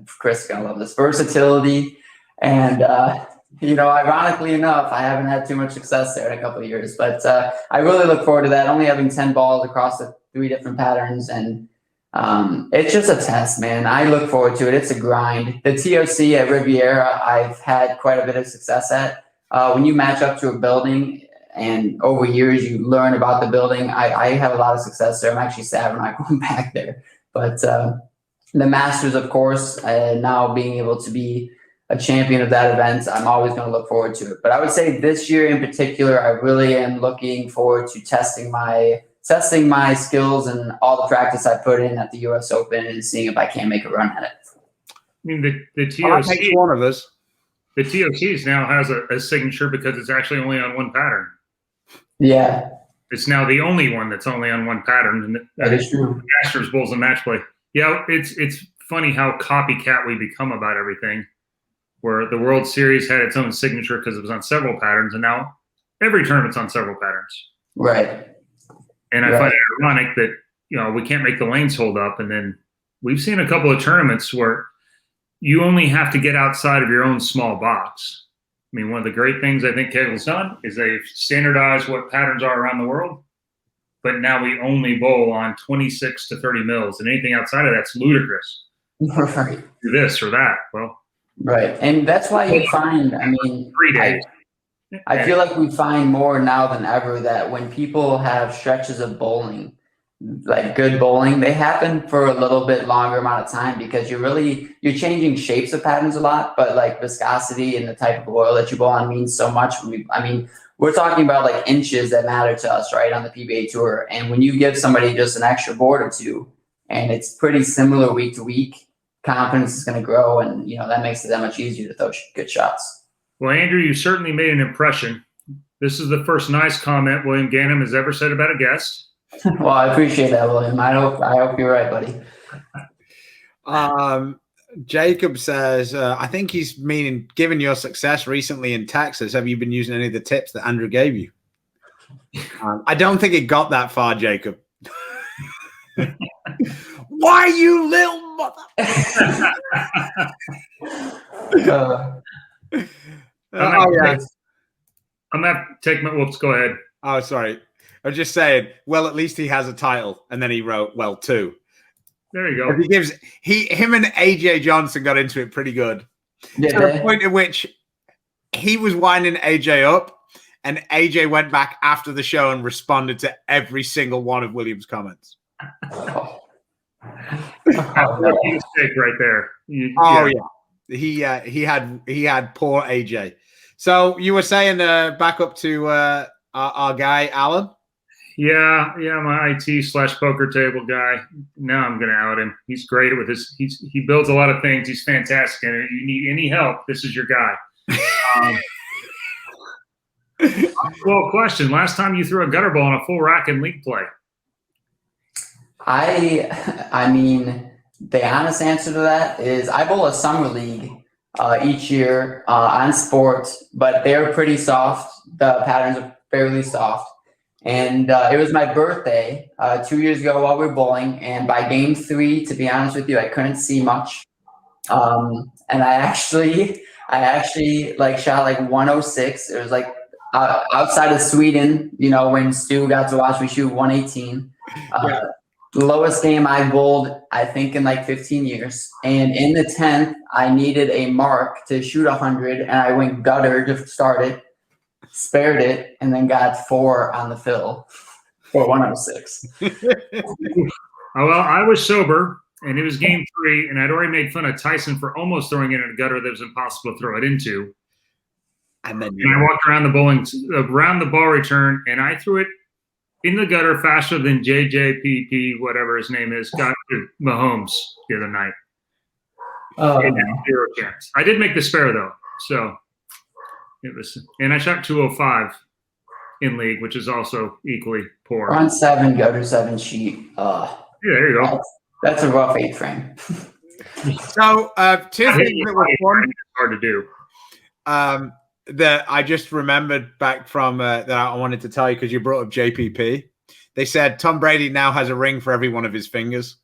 Chris is gonna love this versatility, and ironically enough, I haven't had too much success there in a couple of years, but I really look forward to that. Only having 10 balls across the 3 different patterns, and it's just a test, man. I look forward to it. It's a grind. The TOC at Riviera, I've had quite a bit of success at. When you match up to a building. And over years, you learn about the building. I have a lot of success there. I'm actually sad we're not going back there. But the Masters, of course, now being able to be a champion of that event, I'm always going to look forward to it. But I would say this year in particular, I really am looking forward to testing my skills and all the practice I put in at the U.S. Open and seeing if I can make a run at it. I mean, the That takes one of us. The TOCs now has a signature because it's actually only on one pattern. Yeah. It's now the only one that's only on one pattern. And that is true. Masters, Bulls, and Match Play. Yeah, it's funny how copycat we become about everything, where the World Series had its own signature because it was on several patterns, and now every tournament's on several patterns. Right. And I find it ironic that, we can't make the lanes hold up. And then we've seen a couple of tournaments where you only have to get outside of your own small box. I mean, one of the great things I think Kegel's done is they've standardized what patterns are around the world, but now we only bowl on 26 to 30 mils, and anything outside of that's ludicrous. Right. Do this or that. Well, right. And that's why you find, 3 days. I feel like we find more now than ever that when people have stretches of bowling, like good bowling, they happen for a little bit longer amount of time because you're changing shapes of patterns a lot, but like viscosity and the type of oil that you bowl on means so much. We're talking about like inches that matter to us, right, on the PBA tour. And when you give somebody just an extra board or two and it's pretty similar week to week, confidence is going to grow, and that makes it that much easier to throw good shots. Well, Andrew, you certainly made an impression. This is the first nice comment William Gannam has ever said about a guest. Well, I appreciate that, William. I hope you're right, buddy. Jacob says, I think he's meaning, given your success recently in Texas, have you been using any of the tips that Andrew gave you? I don't think it got that far, Jacob. Why, you little mother? I'm going to take my whoops. Go ahead. Oh, sorry. I was just saying, well, at least he has a title. And then he wrote, well, 2. There you go. Him and AJ Johnson got into it pretty good. Yeah. To the point at which he was winding AJ up, and AJ went back after the show and responded to every single one of William's comments. That's a mistake right there. Yeah. He had poor AJ. So you were saying back up to our guy, Alan? Yeah, my IT/poker table guy. Now I'm going to out him. He's great with his. He builds a lot of things. He's fantastic. And if you need any help, this is your guy. Well, question: last time you threw a gutter ball on a full rack in league play? I mean, the honest answer to that is I bowl a summer league each year on sports, but they're pretty soft. The patterns are fairly soft. And it was my birthday 2 years ago while we were bowling. And by game 3, to be honest with you, I couldn't see much. And I actually I actually like shot like 106. It was like outside of Sweden, you know, when Stu got to watch me shoot 118. Lowest game I bowled, I think, in like 15 years. And in the 10th, I needed a mark to shoot 100, and I went gutter to start it, spared it, and then got 4 on the fill for 106. Oh, well, I was sober, and it was game 3, and I'd already made fun of Tyson for almost throwing it in a gutter that was impossible to throw it into. And then I walked around the ball return, and I threw it in the gutter faster than JJPP, whatever his name is, got to Mahomes the other night. Oh, no. 0 chance. I did make the spare though, so it was. And I shot 205 in league, which is also equally poor. Front 7, go to 7 sheet. Yeah, there you go. That's a rough 8 frame. So 2 things that were fun. It's hard to do. That I just remembered back from that I wanted to tell you because you brought up JPP. They said Tom Brady now has a ring for every one of his fingers.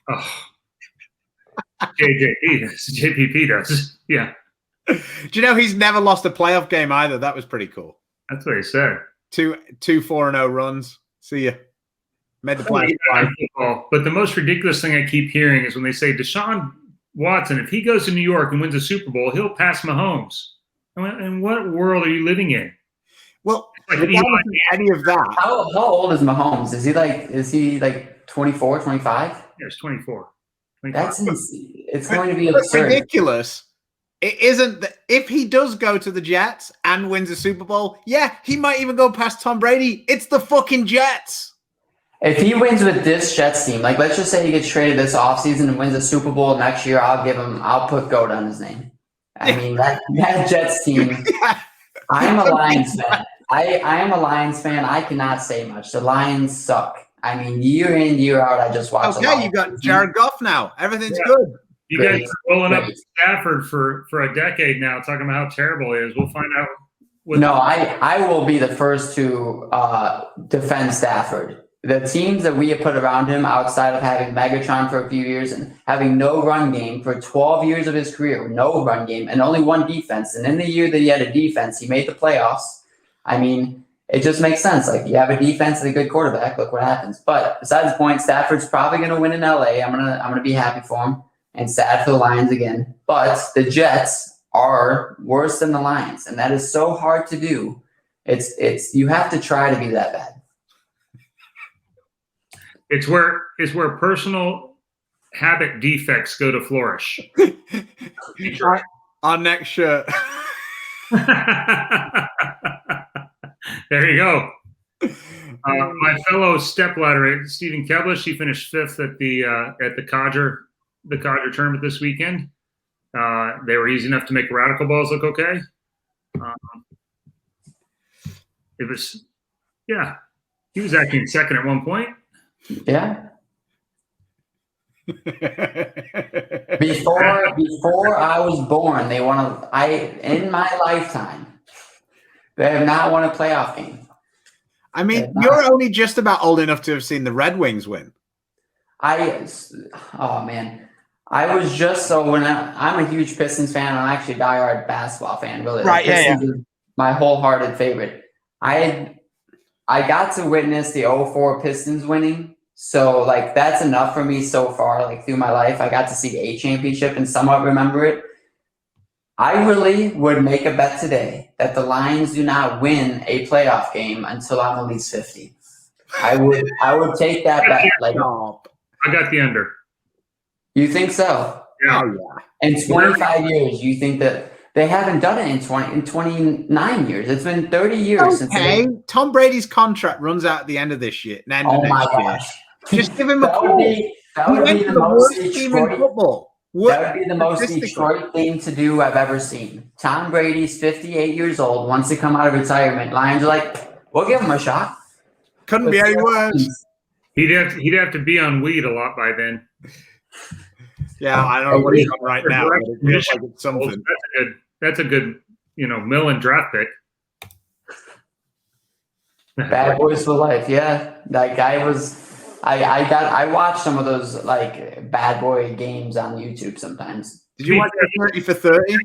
Oh. JPP does. Yeah. Do you know he's never lost a playoff game either? That was pretty cool. That's what he said. Two 4-0 runs. See ya. Made the playoffs. But the most ridiculous thing I keep hearing is when they say Deshaun Watson, if he goes to New York and wins a Super Bowl, he'll pass Mahomes. In what world are you living in? Well, like any of that. How old is Mahomes? Is he like 24, 25? Yeah, it's 24. 25. That's insane. It's going to be absurd. Ridiculous. It isn't that if he does go to the Jets and wins a Super Bowl, yeah, he might even go past Tom Brady. It's the fucking Jets. If he wins with this Jets team, like let's just say he gets traded this offseason and wins a Super Bowl next year, I'll put GOAT on his name. I mean, that Jets team, I'm a Lions fan. I am a Lions fan. I cannot say much. The Lions suck. I mean, year in, year out, I just watch. Okay, you got Jared Goff now. Everything's good. You guys are rolling up Stafford for a decade now, talking about how terrible he is. We'll find out. No, I will be the first to defend Stafford. The teams that we have put around him, outside of having Megatron for a few years and having no run game for 12 years of his career, no run game and only one defense. And in the year that he had a defense, he made the playoffs. I mean, it just makes sense. Like, you have a defense and a good quarterback, look what happens. But besides the point, Stafford's probably going to win in LA. I'm gonna be happy for him and sad for the Lions again. But the Jets are worse than the Lions, and that is so hard to do. It's you have to try to be that bad. It's where personal habit defects go to flourish. Our next shirt. There you go. My fellow stepladder, Stephen Keblish, he finished 5th at the Codger tournament this weekend. They were easy enough to make radical balls look okay. It was, yeah. He was actually in 2nd at one point. Yeah. Before I was born, in my lifetime, they have not won a playoff game. I mean, you're only just about old enough to have seen the Red Wings win. Oh man. I was just I'm a huge Pistons fan. I'm actually a diehard basketball fan, really. Right, Pistons is my wholehearted favorite. I got to witness the 04 Pistons winning. So, like, that's enough for me so far, like, through my life. I got to see a championship and somewhat remember it. I really would make a bet today that the Lions do not win a playoff game until I'm at least 50. I would take that bet. Like, I got the under. You think so? Yeah. Oh, yeah. In 25 years, you think that they haven't done it in 29 years. It's been 30 years since. Okay, Tom Brady's contract runs out at the end of this year. Oh my gosh! Just give him a call. That would be the most team in football. That would be the most Detroit thing to do I've ever seen. Tom Brady's 58 years old, wants to come out of retirement. Lions are like, we'll give him a shot. Couldn't be any worse. He'd have to be on weed a lot by then. Yeah, I don't know what he's on right now. But it feels like it's something. That's a good, Millen draft pick. Bad boys for life. Yeah, that guy was. I watch some of those like bad boy games on YouTube sometimes. Did you watch that 30 for 30?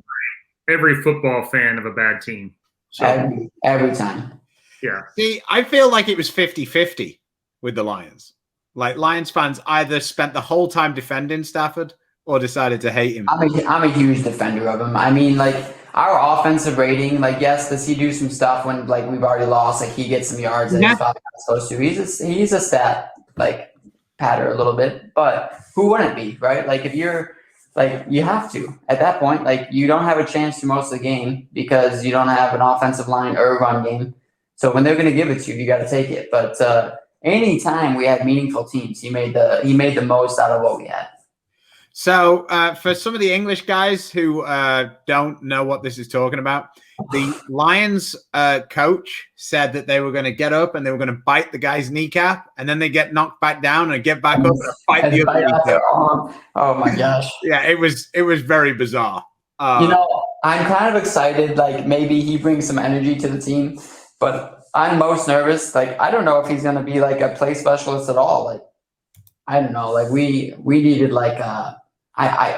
Every football fan of a bad team. So, every time. Yeah. See, I feel like it was 50-50 with the Lions. Like Lions fans either spent the whole time defending Stafford or decided to hate him. I'm a huge defender of him. I mean, like our offensive rating, like yes, does he do some stuff when like we've already lost? Like he gets some yards that he's probably not supposed to. He's a stat like patter a little bit, but who wouldn't be, right? Like if you're like you have to at that point, like you don't have a chance to most of the game because you don't have an offensive line or a run game. So when they're going to give it to you, you got to take it. But anytime we had meaningful teams, he made the most out of what we had. So for some of the English guys who don't know what this is talking about, the Lions coach said that they were going to get up and they were going to bite the guy's kneecap, and then they get knocked back down and get back up and fight the other kneecap. Oh my gosh! Yeah, it was very bizarre. I'm kind of excited. Like maybe he brings some energy to the team, but I'm most nervous. Like I don't know if he's going to be like a play specialist at all. Like I don't know. Like we needed like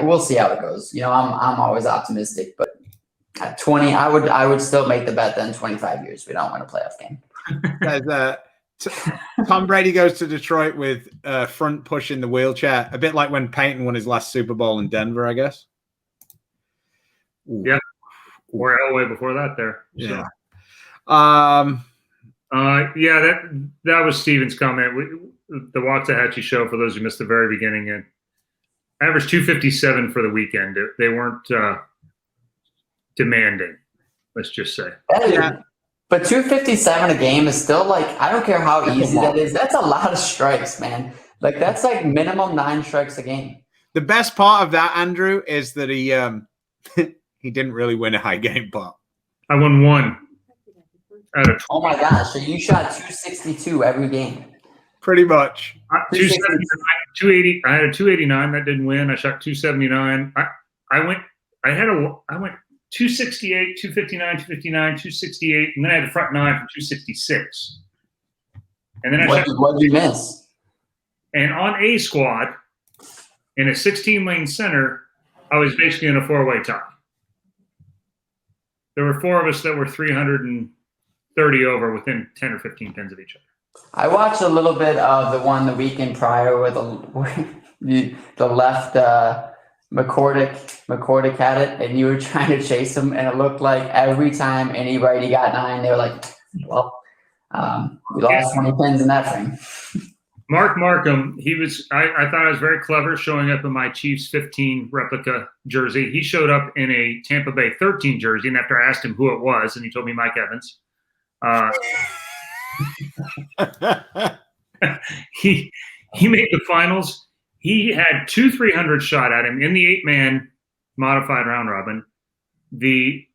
we'll see how it goes. I'm always optimistic, but at 20, I would still make the bet that in 25 years we don't win a playoff game. Tom Brady goes to Detroit with front push in the wheelchair, a bit like when Peyton won his last Super Bowl in Denver, I guess. Ooh. Yeah, or Elway before that there. Yeah. Yeah, that was Steven's comment. The Waxahachie show, for those who missed the very beginning, and averaged 257 for the weekend. They weren't demanding, let's just say. Yeah. But 257 a game is still like, I don't care how easy that is. That's a lot of strikes, man. Like that's like minimum 9 strikes a game. The best part of that, Andrew, is that he he didn't really win a high game part. I won 1 out of 20. Oh my gosh! So you shot 262 every game. Pretty much. 280. I had a 289 that didn't win. I shot 279. I went 268, 259, 259, 268, and then I had the front 9 for 266. And then what did you miss? And on A squad, in a 16-lane center, I was basically in a 4-way tie. There were 4 of us that were 330 over within 10 or 15 pins of each other. I watched a little bit of the one the weekend prior where the left McCordick had it, and you were trying to chase him, and it looked like every time any righty got 9, they were like, well, we lost 20 pins in that frame. Mark Markham, I thought I was very clever showing up in my Chiefs 15 replica jersey. He showed up in a Tampa Bay 13 jersey, and after I asked him who it was, and he told me Mike Evans. He made the finals. He had 2 300 shot at him in the 8-man modified round robin. The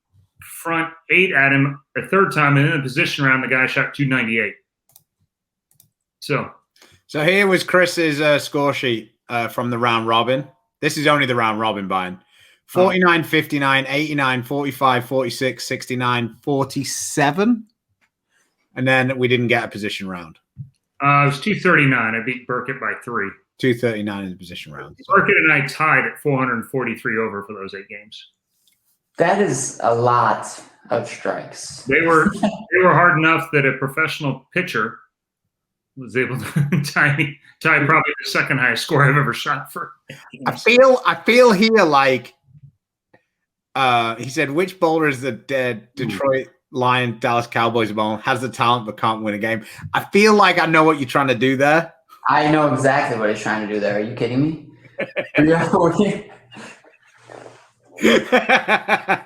front 8 at him a third time, and in the position round, the guy shot 298. So here was Chris's score sheet from the round robin. This is only the round robin, Brian. 49, 59, 89, 45, 46, 69, 47. And then we didn't get a position round. It was 239. I beat Burkett by 3. 239 in the position round. Burkett and I tied at 443 over for those 8 games. That is a lot of strikes. They were hard enough that a professional pitcher was able to tie probably the second highest score I've ever shot for. I feel here like he said, which bowler is the Detroit Lions, Dallas Cowboys bowler has the talent but can't win a game? I feel like I know what you're trying to do there. I know exactly what he's trying to do there. Are you kidding me? Lob it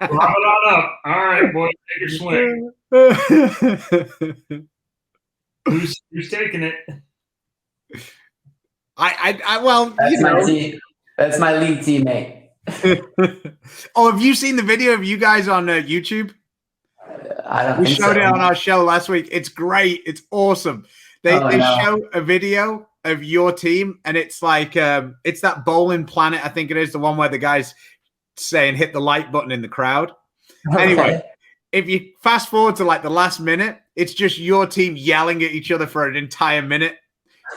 on up. All right, boys, take your swing. Who's taking it? Well, that's my league teammate. Oh, have you seen the video of you guys on YouTube? We showed it on our show last week. It's great. It's awesome. They show a video of your team, and it's like it's that Bowling Planet, I think it is, the one where the guy's saying hit the like button in the crowd. Okay. Anyway, if you fast forward to like the last minute, it's just your team yelling at each other for an entire minute.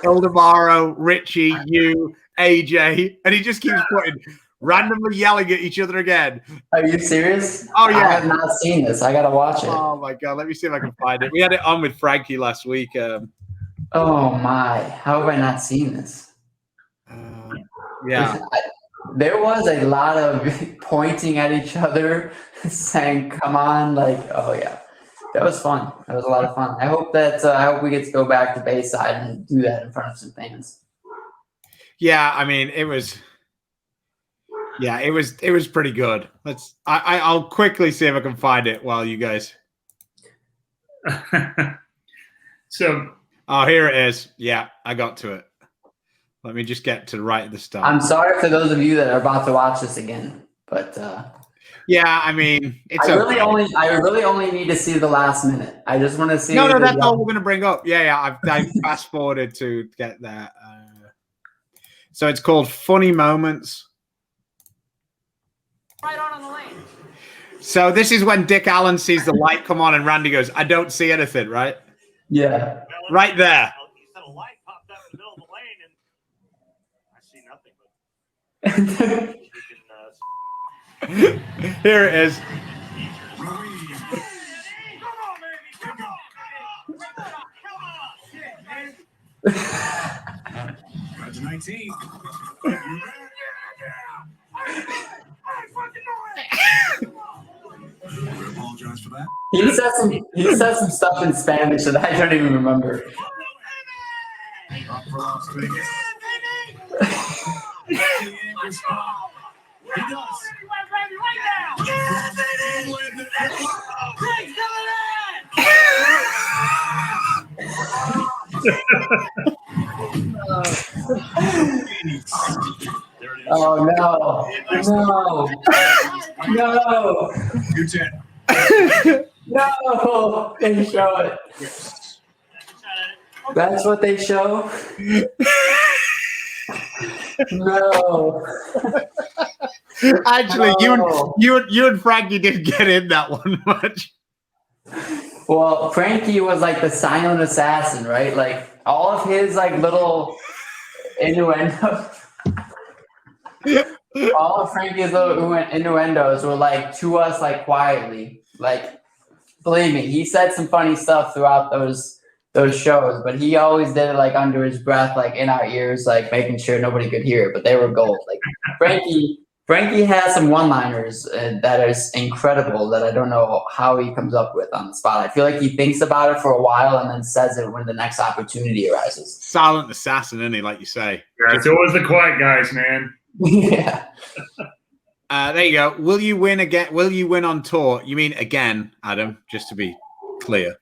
Ildemaro, Richie, you, AJ, and he just keeps putting randomly yelling at each other again. Are you serious? Oh, yeah. I have not seen this. I gotta watch it. Oh my God. Let me see if I can find it. We had it on with Frankie last week. Oh my! How have I not seen this? Yeah. There was a lot of pointing at each other, saying, "Come on!" Like, oh yeah, that was fun. That was a lot of fun. I hope we get to go back to Bayside and do that in front of some fans. Yeah, I mean, it was pretty good. I'll quickly see if I can find it while you guys. So, oh, here it is. Yeah, I got to it. Let me just get to right at the start. I'm sorry for those of you that are about to watch this again, but yeah, I mean, I really only need to see the last minute. I just want to see. No, that's all we're going to bring up. Yeah, I fast forwarded to get that. So it's called Funny Moments. Right on the lane. So this is when Dick Allen sees the light come on and Randy goes, "I don't see anything," right? Yeah. Right there. You said a light popped up in the middle of the lane, and I see nothing. But Here it is. come on, baby, come on. Got to 19. I apologize for that. He said some stuff in Spanish that I don't even remember. Up for Las Vegas. He does. Oh no! No! 210. No! They show it. That's what they show. No. Actually, No. you and Frankie didn't get in that one much. Well, Frankie was like the silent assassin, right? Like all of his like little innuendos. All of Frankie's little innuendos were like to us, like quietly. Like, believe me, he said some funny stuff throughout those shows, but he always did it like under his breath, like in our ears, like making sure nobody could hear it. But they were gold. Like Frankie has some one-liners that is incredible that I don't know how he comes up with on the spot. I feel like he thinks about it for a while and then says it when the next opportunity arises. Silent assassin, isn't he? Like you say. yeah, it's always the quiet guys, man. Yeah. There you go. Will you win again? Will you win on tour? You mean again, Adam? Just to be clear,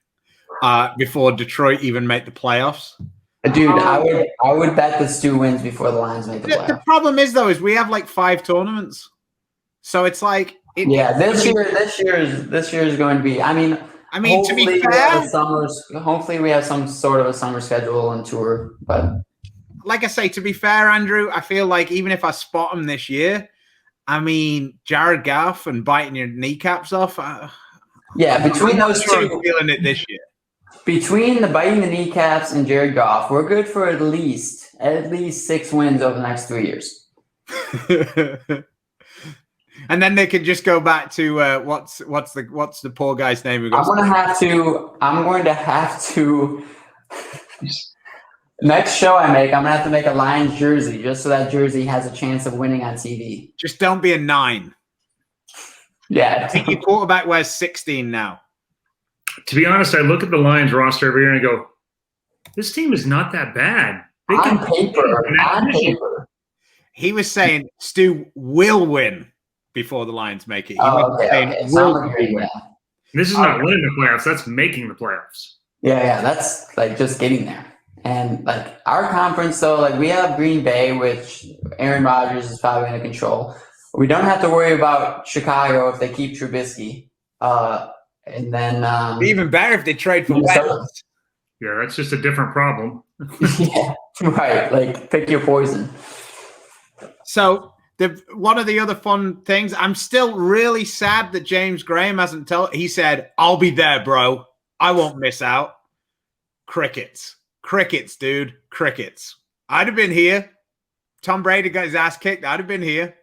before Detroit even make the playoffs. Dude, I would bet that Stu wins before the Lions make the The playoffs. problem is though, is we have like 5 tournaments, so it's like This year is going to be. I mean, to be hopefully fair, hopefully we have some sort of a summer schedule and tour. But like I say, to be fair, Andrew, I feel like even if I spot him this year, I mean, Jared Goff and biting your kneecaps off. yeah, between those I'm two, feeling it this year. between the biting the kneecaps and Jared Goff, we're good for at least 6 wins over the next 3 years. And then they could just go back to what's the poor guy's name who I'm goes. going to have to. Next show I make, I'm going to have to make a Lions jersey just so that jersey has a chance of winning on TV. Just don't be a 9. Yeah. I think your quarterback wears 16 now. To be honest, I look at the Lions roster every year and I go, this team is not that bad. They On can paper. He was saying Stu will win before the Lions make it. He Oh, wasn't okay. saying Okay. will So I'm agreeing, win. yeah. This is not winning the playoffs. That's making the playoffs. Yeah, that's like just getting there. And like our conference, though, like we have Green Bay, which Aaron Rodgers is probably going to control. We don't have to worry about Chicago if they keep Trubisky. And then Even better if they trade for Minnesota. Wentz. Yeah, that's just a different problem. Yeah, right. Like pick your poison. So one of the other fun things, I'm still really sad that James Graham hasn't told. He said, "I'll be there, bro. I won't miss out." Crickets, dude. Crickets. I'd have been here. Tom Brady got his ass kicked. I'd have been here.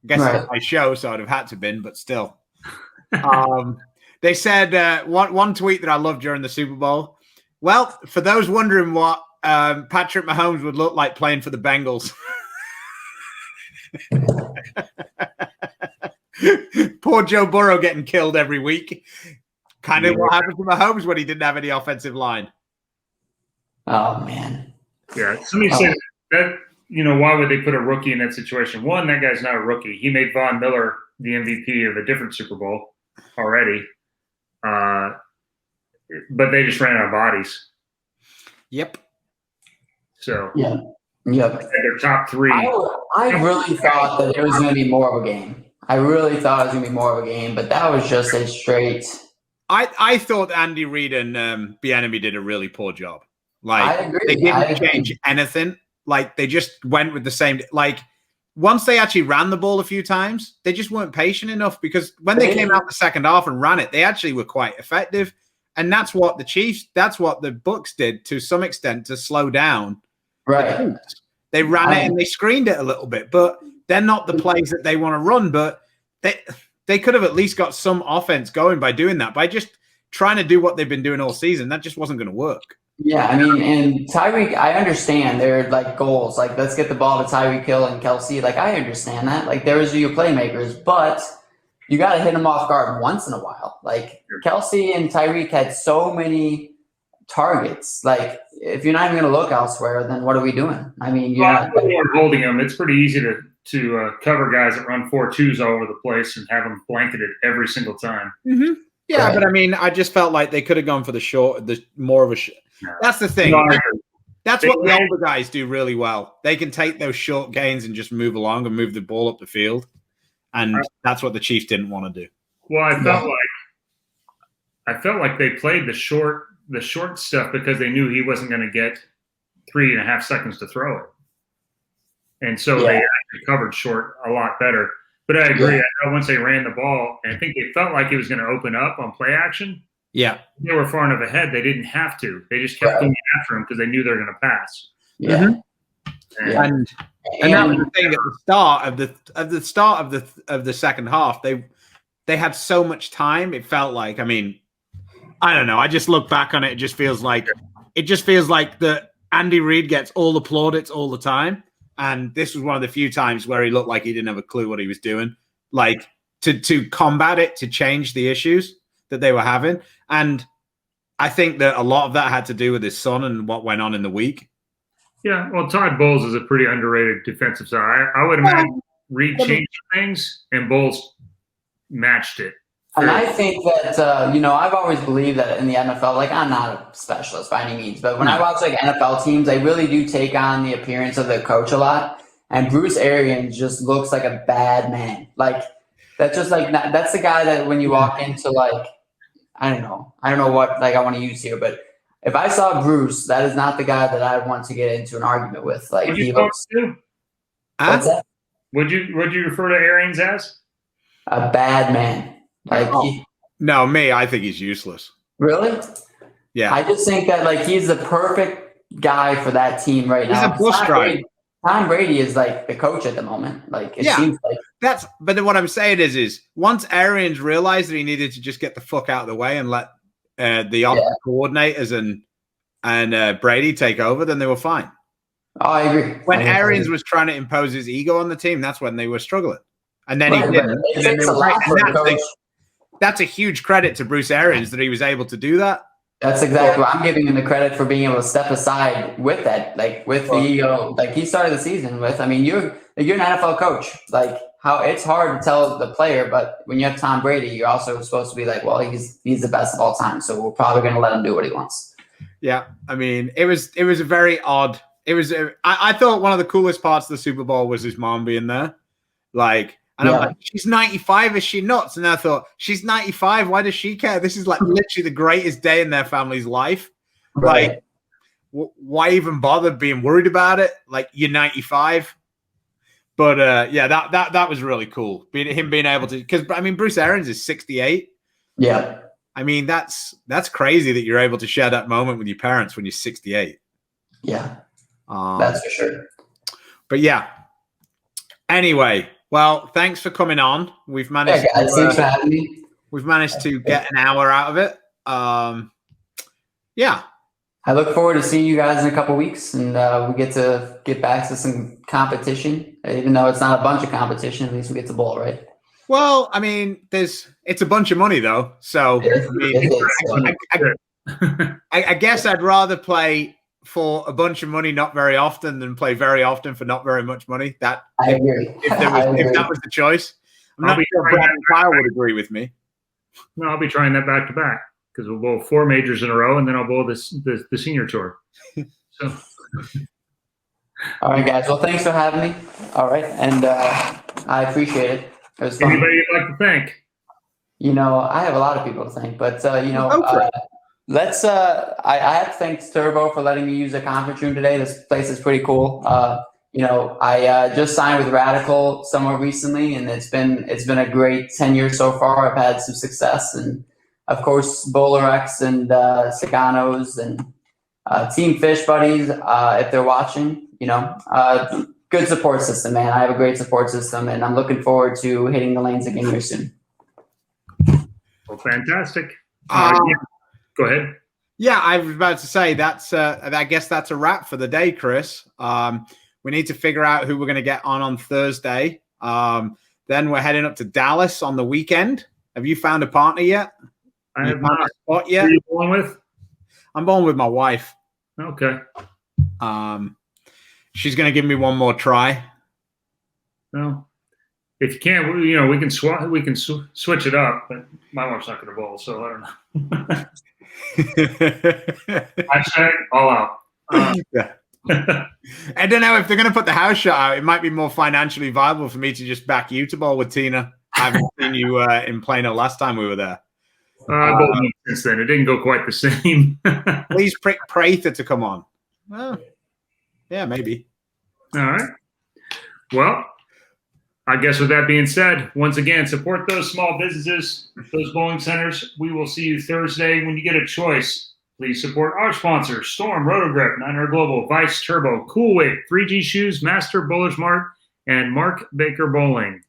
I guess Right. it's my show, so I'd have had to been, but still. They said one tweet that I loved during the Super Bowl. Well, for those wondering what Patrick Mahomes would look like playing for the Bengals. Poor Joe Burrow getting killed every week. Kind of what happened to Mahomes when he didn't have any offensive line. Oh man. Yeah. Somebody said that, why would they put a rookie in that situation? One, that guy's not a rookie. He made Von Miller the MVP of a different Super Bowl already. But they just ran out of bodies. Yep. So Yeah. Yep. their top three. I really thought that it was going to be more of a game. I really thought it was going to be more of a game, but that was just a straight. I thought Andy Reid and Bieniemy did a really poor job. Like, I agree. they didn't change anything. Like, they just went with the same. Like, once they actually ran the ball a few times, they just weren't patient enough, because when they came out the second half and ran it, they actually were quite effective. And that's what the Bucs did to some extent to slow down. Right. They ran it and they screened it a little bit, but they're not the plays that they want to run. But they could have at least got some offense going by doing that. By just trying to do what they've been doing all season, that just wasn't going to work. Yeah, I mean, and Tyreek, I understand their like goals, like let's get the ball to Tyreek Hill and Kelsey. Like I understand that, like those are your playmakers, but you got to hit them off guard once in a while. Like Kelsey and Tyreek had so many targets. Like if you're not even going to look elsewhere, then what are we doing? I mean, you're not holding them. It's pretty easy to cover guys that run 4-2s all over the place and have them blanketed every single time. Mm-hmm. Yeah, right. But I mean, I just felt like they could have gone for more of a. No. That's the thing. No, that's what the older guys do really well. They can take those short gains and just move along and move the ball up the field, and that's what the Chiefs didn't want to do. Well, I felt like they played the short stuff because they knew he wasn't going to get 3.5 seconds to throw it, and so they actually covered short a lot better. But I agree. Yeah. Once they ran the ball, and I think they felt like it was going to open up on play action. Yeah. They were far enough ahead. They didn't have to. They just kept going after him because they knew they were going to pass. Yeah. Mm-hmm. And that was the thing at the start of the second half. They had so much time. It felt like, I mean, I don't know. I just look back on it. It just feels like the Andy Reid gets all the plaudits all the time. And this was one of the few times where he looked like he didn't have a clue what he was doing. Like to combat it, to change the issues that they were having. And I think that a lot of that had to do with his son and what went on in the week. Yeah, well, Todd Bowles is a pretty underrated defensive side. I would imagine Reid changed things and Bowles matched it. And I think that, I've always believed that in the NFL, like I'm not a specialist by any means, but when I watch like NFL teams, they really do take on the appearance of the coach a lot. And Bruce Arians just looks like a bad man. Like that's just like, that's the guy that when you walk into like, I don't know what like I want to use here, but if I saw Bruce, that is not the guy that I want to get into an argument with. Like he looks. What's that? Would you refer to Arians as a bad man? Like I think he's useless. Really? Yeah. I just think that like he's the perfect guy for that team right now. He's a bush driver. Tom Brady is like the coach at the moment. Like it seems like but then what I'm saying is once Arians realized that he needed to just get the fuck out of the way and let the offensive coordinators and Brady take over, then they were fine. Oh, I agree. When Arians was trying to impose his ego on the team, that's when they were struggling. And then he didn't. And then they were great. That's a huge credit to Bruce Arians that he was able to do that. That's exactly what I'm giving him the credit for being able to step aside with that, like with the ego, like he started the season with. I mean, you're an NFL coach. Like how it's hard to tell the player, but when you have Tom Brady, you're also supposed to be like, well, he's the best of all time, so we're probably going to let him do what he wants. Yeah, I mean, it was a very odd. I thought one of the coolest parts of the Super Bowl was his mom being there, like. And I'm like, she's 95, is she nuts? And I thought, she's 95, why does she care? This is like literally the greatest day in their family's life. Right. Like, why even bother being worried about it? Like, you're 95. But that was really cool. Him being able to, because I mean, Bruce Arians is 68. Yeah. I mean, that's crazy that you're able to share that moment with your parents when you're 68. Yeah. That's for sure. But yeah. Anyway. Well, thanks for coming on. We've managed. Yeah, guys, thanks for having me. We've managed to get an hour out of it. Yeah. I look forward to seeing you guys in a couple weeks, and we get to get back to some competition. Even though it's not a bunch of competition, at least we get to bowl, right? Well, I mean, it's a bunch of money though. So I guess I'd rather play for a bunch of money not very often than play very often for not very much money. That I agree. If that was the choice, I'm not sure Brad and Kyle would agree with me. No, I'll be trying that back to back because we'll bowl 4 majors in a row, and then I'll bowl the senior tour. So. All right, guys. Well, thanks for having me. All right, and I appreciate it. It was fun. Anybody you'd like to thank? You know, I have a lot of people to thank, but let's. I have to thank Turbo for letting me use the conference room today. This place is pretty cool. You know, I just signed with Radical somewhat recently, and it's been a great 10 years so far. I've had some success, and of course, BowlerX and Saganos and Team Fish Buddies, if they're watching, you know, good support system, man. I have a great support system, and I'm looking forward to hitting the lanes again here soon. Well, fantastic. Go ahead. Yeah, I was about to say that's. I guess that's a wrap for the day, Chris. We need to figure out who we're going to get on Thursday. Then we're heading up to Dallas on the weekend. Have you found a partner yet? I have not. Spot yet? Who are you bowling with? I'm bowling with my wife. Okay. She's going to give me one more try. Well, if you can't, you know, we can switch it up. But my wife's not going to bowl, so I don't know. Hashtag all out. Yeah. I don't know if they're going to put the house shot out. It might be more financially viable for me to just back you to bowl with Tina. I haven't seen you in Plano last time we were there. I bowled since then. It didn't go quite the same. Please prick Prather to come on. Well, yeah, maybe. All right. Well, I guess with that being said, once again, support those small businesses, those bowling centers. We will see you Thursday. When you get a choice, please support our sponsors: Storm, Rotogrip, 900 Global, Vice Turbo, Cool Weight, 3G Shoes, Master Bowlers Mart, and Mark Baker Bowling.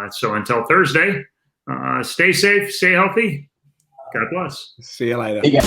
So until Thursday, stay safe, stay healthy. God bless. See you later. Yeah.